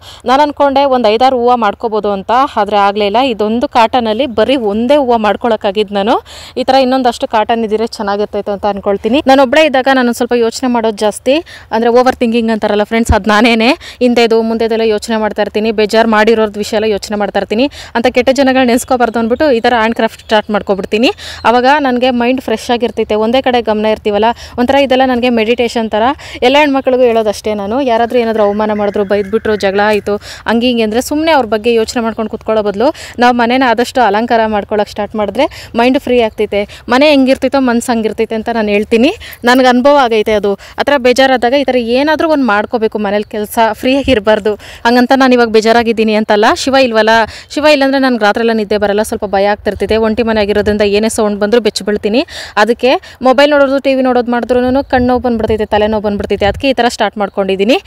ಅಂದ್ಕೊಂಡೆ ಒಂದು 5-6 ಹೂವು ಮಾಡ್ಕೋಬೋದು ಅಂತ, ಆದರೆ ಆಗಲಿಲ್ಲ. ಇದೊಂದು ಕಾಟನಲ್ಲಿ ಬರೀ ಒಂದೇ ಹೂವು ಮಾಡ್ಕೊಳಕ್ಕಾಗಿದ್ದು ನಾನು. ಈ ಥರ ಇನ್ನೊಂದಷ್ಟು ಕಾಟನ್ ಇದ್ದಿದ್ರೆ ಚೆನ್ನಾಗಿರ್ತೈತೆ ಅಂತ ಅಂದ್ಕೊಳ್ತೀನಿ. ನಾನು ಒಬ್ಬಳೇ ಇದ್ದಾಗ ನಾನು ಸ್ವಲ್ಪ ಯೋಚನೆ ಮಾಡೋದು ಜಾಸ್ತಿ, ಅಂದರೆ ಓವರ್ ಥಿಂಕಿಂಗ್ ಅಂತಾರಲ್ಲ ಫ್ರೆಂಡ್ಸ್, ಅದು ನಾನೇನೆ. ಹಿಂದೆದು ಮುಂದೆದೆಲ್ಲ ಯೋಚನೆ ಮಾಡ್ತಾ ಇರ್ತೀನಿ, ಬೇಜಾರು ಮಾಡಿರೋದು ವಿಷಯ ಎಲ್ಲ ಯೋಚನೆ ಮಾಡ್ತಾ ಇರ್ತೀನಿ. ಅಂತ ಕೆಟ್ಟ ಜನಗಳು ನೆನೆಸ್ಕೋಬಾರ್ದು ಅಂದ್ಬಿಟ್ಟು ಈ ಥರ ಹ್ಯಾಂಡ್ ಕ್ರಾಫ್ಟ್ ಸ್ಟಾರ್ಟ್ ಮಾಡ್ಕೊಬಿಡ್ತೀನಿ. ಆವಾಗ ನನಗೆ ಮೈಂಡ್ ಫ್ರೆಶ್ ಆಗಿರ್ತೈತೆ, ಒಂದೇ ಕಡೆ ಗಮನ ಇರ್ತೀವಲ್ಲ, ಒಂಥರ ಇದೆಲ್ಲ ನನಗೆ ಮೆಡಿಟೇಷನ್ ಥರ. ಎಲ್ಲ ಹೆಣ್ಮಕ್ಳಿಗೂ ಹೇಳೋದಷ್ಟೇ ನಾನು, ಯಾರಾದರೂ ಏನಾದರೂ ಅವಮಾನ ಮಾಡಿದ್ರು, ಬೈದ್ಬಿಟ್ರು, ಜಗಳ ಆಯಿತು ಹಂಗೆ ಹಿಂಗೆ ಅಂದರೆ ಸುಮ್ಮನೆ ಅವ್ರ ಬಗ್ಗೆ ಯೋಚನೆ ಮಾಡ್ಕೊಂಡು ಕೂತ್ಕೊಳ್ಳೋ ಬದಲು ನಾವು ಮನೇನ ಆದಷ್ಟು ಅಲಂಕಾರ ಮಾಡ್ಕೊಳ್ಳೋಕೆ ಸ್ಟಾರ್ಟ್ ಮಾಡಿದ್ರೆ ಮೈಂಡ್ ಫ್ರೀ ಆಗ್ತೈತೆ. ಮನೆ ಹೆಂಗಿರ್ತೈತೋ ಮನ್ಸು ಹಂಗಿರ್ತೈತೆ ಅಂತ ನಾನು ಹೇಳ್ತೀನಿ. ನನಗೆ ಅನುಭವ ಆಗೈತೆ ಅದು. ಆ ಥರ ಬೇಜಾರಾದಾಗ ಈ ಥರ ಏನಾದರೂ ಒಂದು ಮಾಡ್ಕೋಬೇಕು, ಮನೇಲಿ ಕೆಲಸ ಫ್ರೀಯಾಗಿ ಇರಬಾರ್ದು. ಹಂಗಂತ ನಾನು ಇವಾಗ ಬೇಜಾರಾಗಿದ್ದೀನಿ ಅಂತಲ್ಲ. ಶಿವ ಇಲ್ವಲ್ಲ, ಶಿವ ಇಲ್ಲಾಂದರೆ ನನಗೆ ರಾತ್ರಿ ಎಲ್ಲ ನಿದ್ದೆ ಬರಲ್ಲ, ಸ್ವಲ್ಪ ಭಯ ಆಗ್ತಿರ್ತೈತೆ. ಒಂಟಿ ಮನೆ ಆಗಿರೋದ್ರಿಂದ ಏನೇ ಸೌಂಡ್ ಬಂದರೂ ಬೆಚ್ಚ ಬೀಳ್ತೀನಿ. ಅದಕ್ಕೆ ಮೊಬೈಲ್ ನೋಡೋದು, ಟಿ ವಿ ನೋಡೋದು ಮಾಡಿದ್ರೂ ಕಣ್ಣು ಬಂದುಬಿಡ್ತೈತೆ, ತಲೆನೋವು ಬಂದುಬಿಡ್ತೈತೆ. ಅದಕ್ಕೆ ಈ ಥರ ಸ್ಟಾರ್ಟ್ ಮಾಡ್ಕೊಂಡಿದ್ದೀನಿ.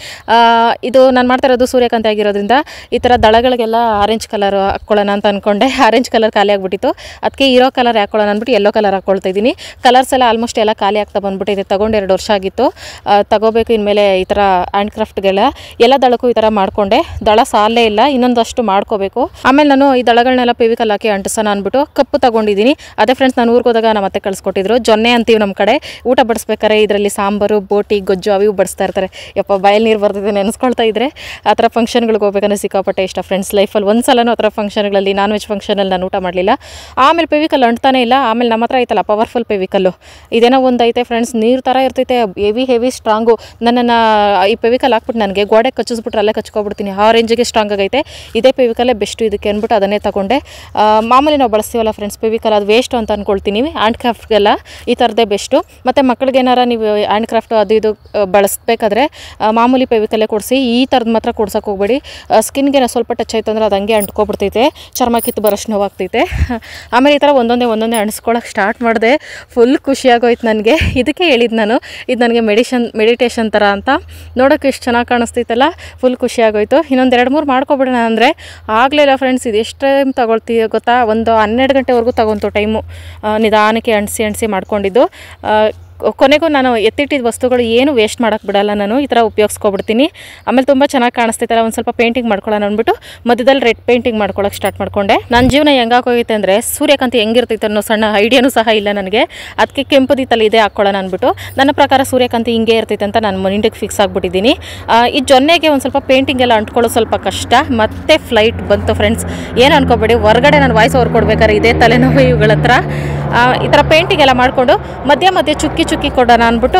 ಇದು ನಾನು ಮಾಡ್ತಾ ಇರೋದು ಸೂರ್ಯಕಾಂತಿ ಆಗಿರೋದ್ರಿಂದ ಈ ಥರ ದಳಗಳಿಗೆಲ್ಲ ಆರೆಂಜ್ ಕಲರ್ ಹಾಕ್ಕೊಳ್ಳೋಣ ಅಂತ ಅಂದ್ಕೊಂಡೆ. ಆರೆಂಜ್ ಕಲರ್ ಖಾಲಿ ಆಗಿಬಿಟ್ಟಿತ್ತು, ಅದಕ್ಕೆ ಇರೋ ಕಲರ್ ಹಾಕ್ಕೊಳ್ಳೋಣ ಅಂದ್ಬಿಟ್ಟು ಯೆಲ್ಲೋ ಕಲರ್ ಹಾಕ್ಕೊಳ್ತಾ ಇದ್ದೀನಿ. ಕಲರ್ಸ್ ಎಲ್ಲ ಆಲ್ಮೋಸ್ಟ್ ಎಲ್ಲ ಖಾಲಿ ಆಗ್ತಾ ಬಂದುಬಿಟ್ಟಿದೆ. ತಗೊಂಡು 2 ವರ್ಷ ಆಗಿತ್ತು, ತಗೋಬೇಕು ಇನ್ಮೇಲೆ. ಈ ಥರ ಹ್ಯಾಂಡ್ ಕ್ರಾಫ್ಟ್ಗೆಲ್ಲ ಎಲ್ಲ ದಳಕ್ಕೂ ಈ ಥರ ಮಾಡಿಕೊಂಡೆ. ದಳ ಸಾಲೇ ಇಲ್ಲ, ಇನ್ನೊಂದಷ್ಟು ಮಾಡ್ಕೋಬೇಕು. ಆಮೇಲೆ ನಾನು ಈ ದಳಗಳನ್ನೆಲ್ಲ ಪೆವಿಕಲ್ ಹಾಕಿ ಅಂಟಿಸೋಣ ಅಂದ್ಬಿಟ್ಟು ಕಪ್ಪು ತಗೊಂಡಿದ್ದೀನಿ. ಅದೇ ಫ್ರೆಂಡ್ಸ್, ನಾನು ಊರಿಗೆ ಹೋದಾಗ ನಮ್ಮ ಅತ್ತೆ ಕಳಿಸ್ಕೊಟ್ಟಿದ್ರು. ಜೊನ್ನೆ ಅಂತೀವಿ ನಮ್ಮ ಕಡೆ. ಊಟ ಬಡಿಸ್ಬೇಕಾರೆ ಇದರಲ್ಲಿ ಸಾಂಬಾರು, ಬೋಟಿ, ಗೊಜ್ಜು ಅವು ಬಡಿಸ್ತಾ ಇರ್ತಾರೆ. ಯಪ್ಪ ಬಾಯಲ್ಲಿ ನೀರು ಬರ್ತಿದೆ ನೆನೆಸ್ಕೊಳ್ತಾ ಇದ್ರೆ. ಆ ಥರ ಫಂಕ್ಷನ್ಗಳಿಗೆ ಹೋಗ್ಬೇಕಂದ್ರೆ ಸಿಕ್ಕಾಪಟ್ಟೆ ಇಷ್ಟ ಫ್ರೆಂಡ್ಸ್. ಲೈಫಲ್ಲಿ ಒಂದು ಸಲನೂ ಆ ಥರ ಫಂಕ್ಷನ್ಗಳಲ್ಲಿ, ನಾನ್ ವೆಜ್ ಫಂಕ್ಷನಲ್ಲಿ ನಾನು ಊಟ ಮಾಡಲಿಲ್ಲ. ಆಮೇಲೆ ಪೆವಿಕಲ್ ಅಂಟ್ತಾನೆ ಇಲ್ಲ. ಆಮೇಲೆ ನಮ್ಮ ಹತ್ರ ಐತಲ್ಲ ಪವರ್ಫುಲ್ ಪೆವಿಕಲ್ಲು, ಇದೇನೋ ಒಂದು ಐತೆ ಫ್ರೆಂಡ್ಸ್, ನೀರು ಥರ ಇರ್ತೈತೆ, ಹೆವಿ ಸ್ಟ್ರಾಂಗು. ನನ್ನನ್ನು ಈ ಪೆವಿಕಲ್ ಹಾಕ್ಬಿಟ್ಟು ನನಗೆ ಗೋಡೆ ಕಚ್ಚಿಸ್ಬಿಟ್ರೆ ಅಲ್ಲೇ ಕಚ್ಕೊಬಿಡ್ತೀನಿ, ಆ ರೇಂಜಿಗೆ ಸ್ಟ್ರಾಂಗ್ ಆಗೈತೆ. ಇದೇ ಪೆವಿಕಲ್ಲೇ ಬೆಸ್ಟು ಇದಕ್ಕೆ ಅಂದ್ಬಿಟ್ಟು ಅದನ್ನೇ ತಗೊಂಡೆ. ಮಾಮೂಲಿ ನಾವು ಬಳಸ್ತೀವಲ್ಲ ಫ್ರೆಂಡ್ಸ್ ಪೆವಿಕಲ್, ಅದು ವೇಸ್ಟ್ ಅಂತ ಅಂದ್ಕೊಳ್ತೀನಿ. ಹ್ಯಾಂಡ್ ಕ್ರಾಫ್ಟ್ಗೆಲ್ಲ ಈ ಥರದ್ದೇ ಬೆಸ್ಟು. ಮತ್ತು ಮಕ್ಕಳಿಗೇನಾರ ನೀವು ಹ್ಯಾಂಡ್ ಕ್ರಾಫ್ಟು ಅದು ಇದು ಬಳಸಬೇಕಾದ್ರೆ ಮಾಮೂಲಿ ಪೆವಿಕಲ್ಲೇ ಕೊಡಿಸಿ, ಈ ಥರದ್ದು ಮಾತ್ರ ಕೊಡ್ಸೋಕೆ ಹೋಗ್ಬೇಡಿ. ಸ್ಕಿನ್ಗೆ ಸ್ವಲ್ಪ ಟಚ್ ಆಯಿತು ಅಂದರೆ ಅದು ಹಂಗೆ ಅಂಟ್ಕೊಬಿಡ್ತೈತೆ, ಚರ್ಮ ಕಿತ್ತು ಬರೋಷ್ಟು ನೋವಾಗ್ತೈತೆ. ಆಮೇಲೆ ಈ ಥರ ಒಂದೊಂದೇ ಅಣಿಸ್ಕೊಳ್ಳೋಕೆ ಸ್ಟಾರ್ಟ್ ಮಾಡಿದೆ. ಫುಲ್ ಖುಷಿಯಾಗೋಯ್ತು ನನಗೆ. ಇದಕ್ಕೆ ಹೇಳಿದ್ದು ನಾನು, ಇದು ನನಗೆ ಮೆಡಿಟೇಷನ್ ಥರ ಅಂತ. ನೋಡೋಕೆ ಎಷ್ಟು ಚೆನ್ನಾಗಿ ಕಾಣಿಸ್ತೈತಲ್ಲ, ಫುಲ್ ಖುಷಿಯಾಗೋಯ್ತು. ಇನ್ನೊಂದು 2-3 ಮಾಡ್ಕೊಬಿಡೋಣ ಅಂದರೆ ಆಗಲಿಲ್ಲ ಫ್ರೆಂಡ್ಸ್. ಇದು ಎಷ್ಟು ಟೈಮ್ ತೊಗೊಳ್ತೀವಿ ಗೊತ್ತಾ, ಒಂದು 12 ಗಂಟೆವರೆಗೂ ತೊಗೊಂತು ಟೈಮು. ನಿಧಾನಕ್ಕೆ ಅಣಿಸಿ ಮಾಡ್ಕೊಂಡಿದ್ದು. ಕೊನೆಗೂ ನಾನು ಎತ್ತಿಟ್ಟಿದ್ದ ವಸ್ತುಗಳು ಏನು ವೇಸ್ಟ್ ಮಾಡೋಕ್ಕೆ ಬಿಡಲ್ಲ, ನಾನು ಈ ಥರ ಉಪಯೋಗಿಸ್ಕೊಬಿಡ್ತೀನಿ. ಆಮೇಲೆ ತುಂಬ ಚೆನ್ನಾಗಿ ಕಾಣಿಸ್ತೈತಲ್ಲ, ಒಂದು ಸ್ವಲ್ಪ ಪೇಂಟಿಂಗ್ ಮಾಡ್ಕೊಳ್ಳೋಣ ಅಂದ್ಬಿಟ್ಟು ಮಧ್ಯದಲ್ಲಿ ರೆಡ್ ಪೇಂಟಿಂಗ್ ಮಾಡ್ಕೊಳ್ಳೋಕೆ ಸ್ಟಾರ್ಟ್ ಮಾಡ್ಕೊಂಡೆ. ನನ್ನ ಜೀವನ ಹೆಂಗಾಗೋಗೈತೆ ಅಂದರೆ ಸೂರ್ಯಕಾಂತಿ ಹೆಂಗಿರ್ತೈತೆ ಅನ್ನೋ ಸಣ್ಣ ಐಡಿಯಾನೂ ಸಹ ಇಲ್ಲ ನನಗೆ. ಅದಕ್ಕೆ ಕೆಂಪುದಿತ್ತಲ್ಲ ಇದೇ ಹಾಕ್ಕೊಳ್ಳೋಣ ಅಂದ್ಬಿಟ್ಟು ನನ್ನ ಪ್ರಕಾರ ಸೂರ್ಯಕಾಂತಿ ಹಿಂಗೆ ಇರ್ತೈತೆ ಅಂತ ನಾನು ಮೈಂಡಿಗೆ ಫಿಕ್ಸ್ ಆಗಿಬಿಟ್ಟಿದ್ದೀನಿ. ಈ ಜೊನ್ನೆಗೆ ಒಂದು ಸ್ವಲ್ಪ ಪೇಂಟಿಂಗ್ ಎಲ್ಲ ಅಂಟ್ಕೊಳ್ಳೋದು ಸ್ವಲ್ಪ ಕಷ್ಟ. ಮತ್ತೆ ಫ್ಲೈಟ್ ಬಂತು ಫ್ರೆಂಡ್ಸ್, ಏನು ಅನ್ಕೋಬೇಡಿ. ಹೊರಗಡೆ ನಾನು ವಾಯ್ಸ್ ಓವರ್ ಕೊಡ್ಬೇಕಾದ್ರೆ ಇದೇ ತಲೆನೋವು ಇವುಗಳ ಹತ್ರ. ಈ ಥರ ಪೇಂಟಿಂಗ್ ಎಲ್ಲ ಮಾಡಿಕೊಂಡು ಮಧ್ಯೆ ಚುಕ್ಕಿ ಕೊಡೋಣ ಅಂದ್ಬಿಟ್ಟು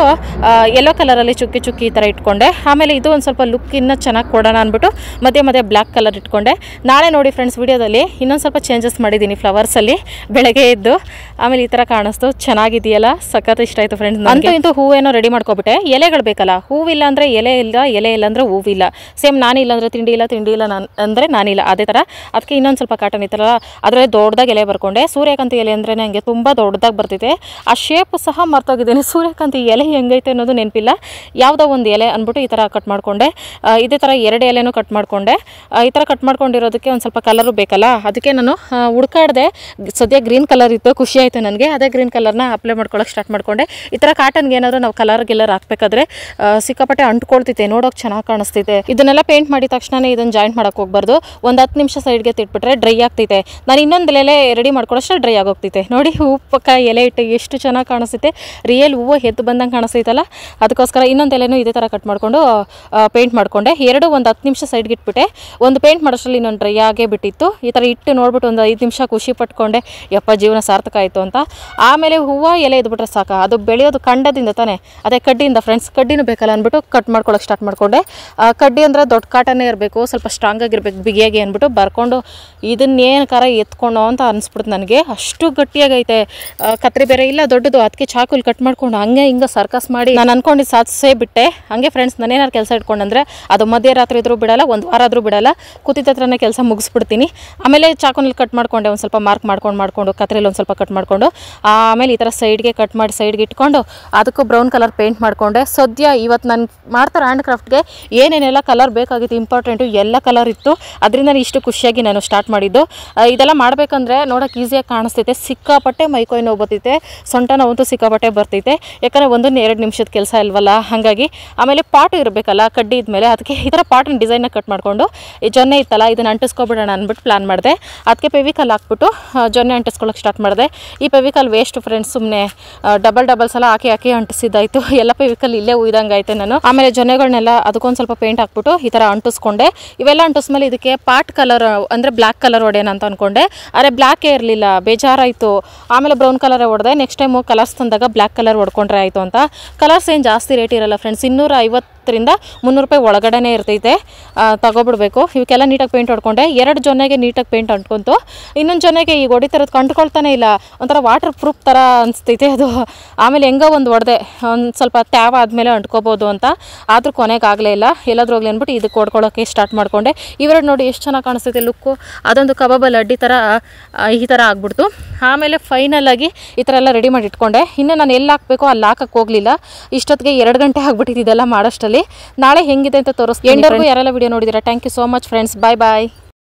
ಯೆಲ್ಲೋ ಕಲರಲ್ಲಿ ಚುಕ್ಕಿ ಈ ಥರ ಇಟ್ಕೊಂಡೆ. ಆಮೇಲೆ ಇದು ಒಂದು ಸ್ವಲ್ಪ ಲುಕ್ ಇನ್ನೂ ಚೆನ್ನಾಗಿ ಕೊಡೋಣ ಅಂದ್ಬಿಟ್ಟು ಮಧ್ಯೆ ಬ್ಲ್ಯಾಕ್ ಕಲರ್ ಇಟ್ಕೊಂಡೆ. ನಾಳೆ ನೋಡಿ ಫ್ರೆಂಡ್ಸ್ ವಿಡಿಯೋದಲ್ಲಿ ಇನ್ನೊಂದು ಸ್ವಲ್ಪ ಚೇಂಜಸ್ ಮಾಡಿದ್ದೀನಿ ಫ್ಲವರ್ಸಲ್ಲಿ ಬೆಳಗ್ಗೆ ಎದ್ದು. ಆಮೇಲೆ ಈ ಥರ ಕಾಣಿಸ್ತು, ಚೆನ್ನಾಗಿದೆಯಲ್ಲ, ಸಖತ್ ಇಷ್ಟ ಆಯಿತು ಫ್ರೆಂಡ್ಸ್. ಅಂತೂ ಹೂವೇನೋ ರೆಡಿ ಮಾಡ್ಕೊಬಿಟ್ಟೆ. ಎಲೆಗಳು ಬೇಕಲ್ಲ, ಹೂವಿಲ್ಲ ಅಂದರೆ ಎಲೆ ಇಲ್ಲ ಅಂದರೆ ಹೂವಿಲ್ಲ. ಸೇಮ್ ನಾನಿಲ್ಲ ಅಂದರೆ ತಿಂಡಿ ಇಲ್ಲ ಅಂದರೆ ನಾನಿಲ್ಲ, ಅದೇ ಥರ. ಅದಕ್ಕೆ ಇನ್ನೊಂದು ಸ್ವಲ್ಪ ಕಾಟನ್ ಇತ್ತಲ್ಲ ಅದರಲ್ಲಿ ದೊಡ್ಡದಾಗಿ ಎಲೆ ಬರ್ಕೊಂಡೆ. ಸೂರ್ಯಕಾಂತಿ ಎಲೆ ಅಂದರೆ ನನಗೆ ತುಂಬ ದೊಡ್ಡದಾಗಿ ಬರ್ತಿದೆ. ಆ ಶೇಪು ಸಹ ಮರ್ತೋಗಿದ್ದೀನಿ. ಸೂರ್ಯಕಾಂತಿ ಎಲೆ ಹೆಂಗೈತೆ ಅನ್ನೋದು ನೆನಪಿಲ್ಲ. ಯಾವುದೋ ಒಂದು ಎಲೆ ಅಂದ್ಬಿಟ್ಟು ಈ ಥರ ಕಟ್ ಮಾಡಿಕೊಂಡೆ. ಇದೇ ಥರ 2 ಎಲೆನೂ ಕಟ್ ಮಾಡಿಕೊಂಡೆ. ಈ ಥರ ಕಟ್ ಮಾಡ್ಕೊಂಡಿರೋದಕ್ಕೆ ಒಂದು ಸ್ವಲ್ಪ ಕಲರು ಬೇಕಲ್ಲ, ಅದಕ್ಕೆ ನಾನು ಹುಡ್ಕಾಡ್ದೆ. ಸದ್ಯ ಗ್ರೀನ್ ಕಲರ್ ಇತ್ತು, ಖುಷಿ ಆಯಿತು ನನಗೆ. ಅದೇ ಗ್ರೀನ್ ಕಲರ್ನ ಅಪ್ಲೈ ಮಾಡ್ಕೊಳ್ಳೋಕೆ ಸ್ಟಾರ್ಟ್ ಮಾಡಿಕೊಂಡೆ. ಈ ಥರ ಕಾಟನ್ಗೆ ಏನಾದರೂ ನಾವು ಕಲರ್ ಹಾಕಬೇಕಾದ್ರೆ ಸಿಕ್ಕಾಪಟ್ಟೆ ಅಂಟ್ಕೊಳ್ತೈತೆ, ನೋಡೋಕೆ ಚೆನ್ನಾಗಿ ಕಾಣಿಸ್ತೈತೆ. ಇದನ್ನೆಲ್ಲ ಪೇಂಟ್ ಮಾಡಿದ ತಕ್ಷಣನೇ ಇದನ್ನು ಜಾಯಿಂಟ್ ಮಾಡೋಕ್ಕೆ ಹೋಗ್ಬಾರ್ದು. ಒಂದು 10 ನಿಮಿಷ ಸೈಡ್ಗೆ ತಿಟ್ಬಿಟ್ರೆ ಡ್ರೈ ಆಗ್ತೈತೆ. ನಾನು ಇನ್ನೊಂದು ಎಲೆ ರೆಡಿ ಮಾಡ್ಕೊಳ್ಳೋಷ್ಟು ಡ್ರೈ ಆಗೋಗ್ತೈತೆ. ನೋಡಿ ಹೂ ಪಕ್ಕ ಎಲೆ ಇಟ್ಟು ಎಷ್ಟು ಚೆನ್ನಾಗಿ ಕಾಣಿಸ್ತೈತೆ. ರಿಯಲ್ ಎಲೆಯಲ್ಲಿ ಹೂವು ಎದ್ದು ಬಂದಂಗೆ ಕಾಣಿಸ್ತೈತಲ್ಲ, ಅದಕ್ಕೋಸ್ಕರ ಇನ್ನೊಂದು ಎಲೆನೂ ಇದೇ ಥರ ಕಟ್ ಮಾಡಿಕೊಂಡು ಪೇಂಟ್ ಮಾಡಿಕೊಂಡೆ. ಎರಡು ಒಂದು 10 ನಿಮಿಷ ಸೈಡ್ಗೆ ಇಟ್ಬಿಟ್ಟೆ. ಒಂದು ಪೇಂಟ್ ಮಾಡೋಷ್ಟರಲ್ಲಿ ಇನ್ನೊಂದು ಡ್ರೈ ಆಗೇ ಬಿಟ್ಟಿತ್ತು. ಈ ಥರ ಇಟ್ಟು ನೋಡ್ಬಿಟ್ಟು ಒಂದು 5 ನಿಮಿಷ ಖುಷಿ ಪಟ್ಕೊಂಡೆ, ಯಪ್ಪ ಜೀವನ ಸಾರ್ಥಕ ಆಯಿತು ಅಂತ. ಆಮೇಲೆ ಹೂವು ಎಲೆ ಇದ್ಬಿಟ್ರೆ ಸಾಕು, ಅದು ಬೆಳೆಯೋದು ಕಂಡದಿಂದ ತಾನೆ, ಅದೇ ಕಡ್ಡಿಯಿಂದ ಫ್ರೆಂಡ್ಸ್. ಕಡ್ಡಿನೂ ಬೇಕಲ್ಲ ಅಂದ್ಬಿಟ್ಟು ಕಟ್ ಮಾಡ್ಕೊಳಕ್ಕೆ ಸ್ಟಾರ್ಟ್ ಮಾಡಿಕೊಂಡೆ. ಕಡ್ಡಿ ಅಂದರೆ ದೊಡ್ಡ ಕಾಟನೇ ಇರಬೇಕು, ಸ್ವಲ್ಪ ಸ್ಟ್ರಾಂಗ್ ಆಗಿರ್ಬೇಕು, ಬಿಗಿಯಾಗಿ ಅಂದ್ಬಿಟ್ಟು ಬರ್ಕೊಂಡು ಇದನ್ನೇನು ಕಾರ ಎತ್ಕೊಂಡು ಅಂತ ಅನಿಸ್ಬಿಡ್ತು ನನಗೆ. ಅಷ್ಟು ಗಟ್ಟಿಯಾಗೈತೆ. ಕತ್ರಿ ಬೇರೆ ಇಲ್ಲ ದೊಡ್ಡದು, ಅದಕ್ಕೆ ಚಾಕುಲಿ ಕಟ್ ಮಾಡ್ಕೊಂಡು ಹಂಗೆ ಹಿಂಗೆ ಸರ್ಕಸ್ ಮಾಡಿ ನಾನು ಅನ್ಕೊಂಡಿದ್ದು ಸಾಧಿಸೇ ಬಿಟ್ಟೆ. ಹಂಗೆ ಫ್ರೆಂಡ್ಸ್ ನಾನೇನಾರು ಕೆಲಸ ಇಟ್ಕೊಂಡಂದ್ರೆ ಅದು ಮಧ್ಯರಾತ್ರಿ ಇದ್ರೂ ಬಿಡಲ್ಲ, ಒಂದು ವಾರ ಆದರೂ ಬಿಡಲ್ಲ, ಕೂತಿದ್ದ ಹತ್ರನೇ ಕೆಲಸ ಮುಗಿಸ್ಬಿಡ್ತೀನಿ. ಆಮೇಲೆ ಚಾಕುನಲ್ಲಿ ಕಟ್ ಮಾಡ್ಕೊಂಡೆ, ಒಂದು ಸ್ವಲ್ಪ ಮಾರ್ಕ್ ಮಾಡ್ಕೊಂಡು ಕತ್ರಿಲಿ ಒಂದು ಸ್ವಲ್ಪ ಕಟ್ ಮಾಡಿಕೊಂಡು ಆಮೇಲೆ ಈ ಥರ ಸೈಡ್ಗೆ ಕಟ್ ಮಾಡಿ ಸೈಡ್ಗೆ ಇಟ್ಕೊಂಡು ಅದಕ್ಕೂ ಬ್ರೌನ್ ಕಲರ್ ಪೇಂಟ್ ಮಾಡಿಕೊಂಡೆ. ಸದ್ಯ ಇವತ್ತು ನಾನು ಮಾಡ್ತಾರೆ ಹ್ಯಾಂಡ್ ಕ್ರಾಫ್ಟ್ಗೆ ಏನೇನೆಲ್ಲ ಕಲರ್ ಬೇಕಾಗಿತ್ತು ಇಂಪಾರ್ಟೆಂಟು ಎಲ್ಲ ಕಲರ್ ಇತ್ತು. ಅದರಿಂದ ಇಷ್ಟು ಖುಷಿಯಾಗಿ ನಾನು ಸ್ಟಾರ್ಟ್ ಮಾಡಿದ್ದು. ಇದೆಲ್ಲ ಮಾಡಬೇಕಂದ್ರೆ ನೋಡೋಕೆ ಈಸಿಯಾಗಿ ಕಾಣಿಸ್ತೈತೆ, ಸಿಕ್ಕಾಪಟ್ಟೆ ಮೈಕೈ ನೋವು ಬರ್ತೈತೆ, ಸೊಂಟ ನೋವಂತೂ ಸಿಕ್ಕಾಪಟ್ಟೆ ಬರ್ತೈತೆ. ಯಾಕಂದರೆ 1-2 ನಿಮಿಷದ ಕೆಲಸ ಇಲ್ವಲ್ಲ, ಹಾಗಾಗಿ. ಆಮೇಲೆ ಪಾಟು ಇರಬೇಕಲ್ಲ ಕಡ್ಡಿ ಇದ್ಮೇಲೆ, ಅದಕ್ಕೆ ಈ ಥರ ಪಾಟಿನ ಡಿಸೈನ್ನ ಕಟ್ ಮಾಡಿಕೊಂಡು ಈ ಜೊನ್ನೆ ಇತ್ತಲ್ಲ ಇದನ್ನು ಅಂಟಿಸ್ಕೊಬಿಡೋಣ ಅಂದ್ಬಿಟ್ಟು ಪ್ಲ್ಯಾನ್ ಮಾಡಿದೆ. ಅದಕ್ಕೆ ಫೆವಿಕಾಲ್ ಹಾಕ್ಬಿಟ್ಟು ಜೊನ್ನೆ ಅಂಟಿಸ್ಕೊಳ್ಳೋಕೆ ಸ್ಟಾರ್ಟ್ ಮಾಡಿದೆ. ಈ ಫೆವಿಕಾಲ್ ವೇಸ್ಟ್ ಫ್ರೆಂಡ್ಸ್, ಸುಮ್ಮನೆ ಡಬಲ್ ಸಲ ಹಾಕಿ ಅಂಟಿಸಿದ್ದಾಯಿತು. ಎಲ್ಲ ಫೆವಿಕಾಲ್ ಇಲ್ಲೇ ಉಯ್ದಂಗೆ ಆಯ್ತು ನಾನು. ಆಮೇಲೆ ಜೊನ್ನೆಗಳನ್ನೆಲ್ಲ ಅದಕ್ಕೊಂದು ಸ್ವಲ್ಪ ಪೇಂಟ್ ಹಾಕ್ಬಿಟ್ಟು ಈ ಥರ ಅಂಟಿಸ್ಕೊಂಡೆ. ಇವೆಲ್ಲ ಅಂಟಿಸ್ಮೇಲೆ ಇದಕ್ಕೆ ಪಾಟ್ ಕಲರ್ ಅಂದರೆ ಬ್ಲ್ಯಾಕ್ ಕಲರ್ ಹೊಡೆಯೋಣ ಅಂತ ಅಂದ್ಕೊಂಡೆ. ಆದರೆ ಬ್ಲ್ಯಾಕೇ ಇರಲಿಲ್ಲ, ಬೇಜಾರಾಯಿತು. ಆಮೇಲೆ ಬ್ರೌನ್ ಕಲರೇ ಹೊಡೆದೆ. ನೆಕ್ಸ್ಟ್ ಟೈಮು ಕಲರ್ಸ್ ತಂದಾಗ ಬ್ಲ್ಯಾಕ್ ಕಲರ್ ಹೊಡ್ಕೊಂಡ್ರೆ ಆಯಿತು ಅಂತ. ಕಲರ್ಸ್ ಏನು ಜಾಸ್ತಿ ರೇಟ್ ಇರಲ್ಲ ಫ್ರೆಂಡ್ಸ್, 250 300 ರೂಪಾಯಿ ಒಳಗಡೆನೇ ಇರ್ತೈತೆ, ತಗೊಬಿಡ್ಬೇಕು. ಇವಕ್ಕೆಲ್ಲ ನೀಟಾಗಿ ಪೇಂಟ್ ಹೊಡ್ಕೊಂಡೆ. 2 ಜೊನ್ನೆಗೆ ನೀಟಾಗಿ ಪೇಂಟ್ ಅಂಟ್ಕೊಂತು. ಇನ್ನೊಂದು ಜೊನ್ನೆಗೆ ಈಗ ಹೊಡಿತಿರೋದು ಕಂಟ್ಕೊಳ್ತಾನೆ ಇಲ್ಲ, ಒಂಥರ ವಾಟರ್ ಪ್ರೂಫ್ ಥರ ಅನಿಸ್ತೈತೆ ಅದು. ಆಮೇಲೆ ಹೆಂಗೋ ಒಂದು ಹೊಡೆದೆ, ಒಂದು ಸ್ವಲ್ಪ ಟ್ಯಾವ್ ಆದಮೇಲೆ ಅಂಟ್ಕೋಬೋದು ಅಂತ, ಆದರೂ ಕೊನೆಗೆ ಆಗಲೇ ಇಲ್ಲ. ಎಲ್ಲಾದ್ರೂ ಹೋಗ್ಲಿ ಅಂದ್ಬಿಟ್ಟು ಇದಕ್ಕೆ ಹೊಡ್ಕೊಳ್ಳೋಕ್ಕೆ ಸ್ಟಾರ್ಟ್ ಮಾಡಿಕೊಂಡೆ. ಇವೆರಡು ನೋಡಿ ಎಷ್ಟು ಚೆನ್ನಾಗಿ ಕಾಣಿಸ್ತೈತೆ ಲುಕ್ಕು. ಅದೊಂದು ಕಬಾಬಲ್ಲಿ ಅಡ್ಡಿ ಥರ ಈ ಥರ ಆಗ್ಬಿಡ್ತು. ಆಮೇಲೆ ಫೈನಲಾಗಿ ಈ ಥರ ಎಲ್ಲ ರೆಡಿ ಮಾಡಿ ಇಟ್ಕೊಂಡೆ. ಇನ್ನು ನಾನು ಎಲ್ಲಿ ಹಾಕಬೇಕೋ ಅಲ್ಲಿ ಹಾಕಕ್ಕೆ ಹೋಗಲಿಲ್ಲ. ಇಷ್ಟೊತ್ತಿಗೆ 2 ಗಂಟೆ ಆಗ್ಬಿಟ್ಟಿದ್ದು ಇದೆಲ್ಲ ಮಾಡೋಷ್ಟರಲ್ಲಿ. ನಾಳೆ ಹೆಂಗಿದೆ ಅಂತ ತೋರಿಸ್ತೀನಿ. ಎಂಡರ್ಗೂ ಯಾರೆಲ್ಲ ವಿಡಿಯೋ ನೋಡಿದ್ದೀರಾ, thank you so much friends. Bye bye.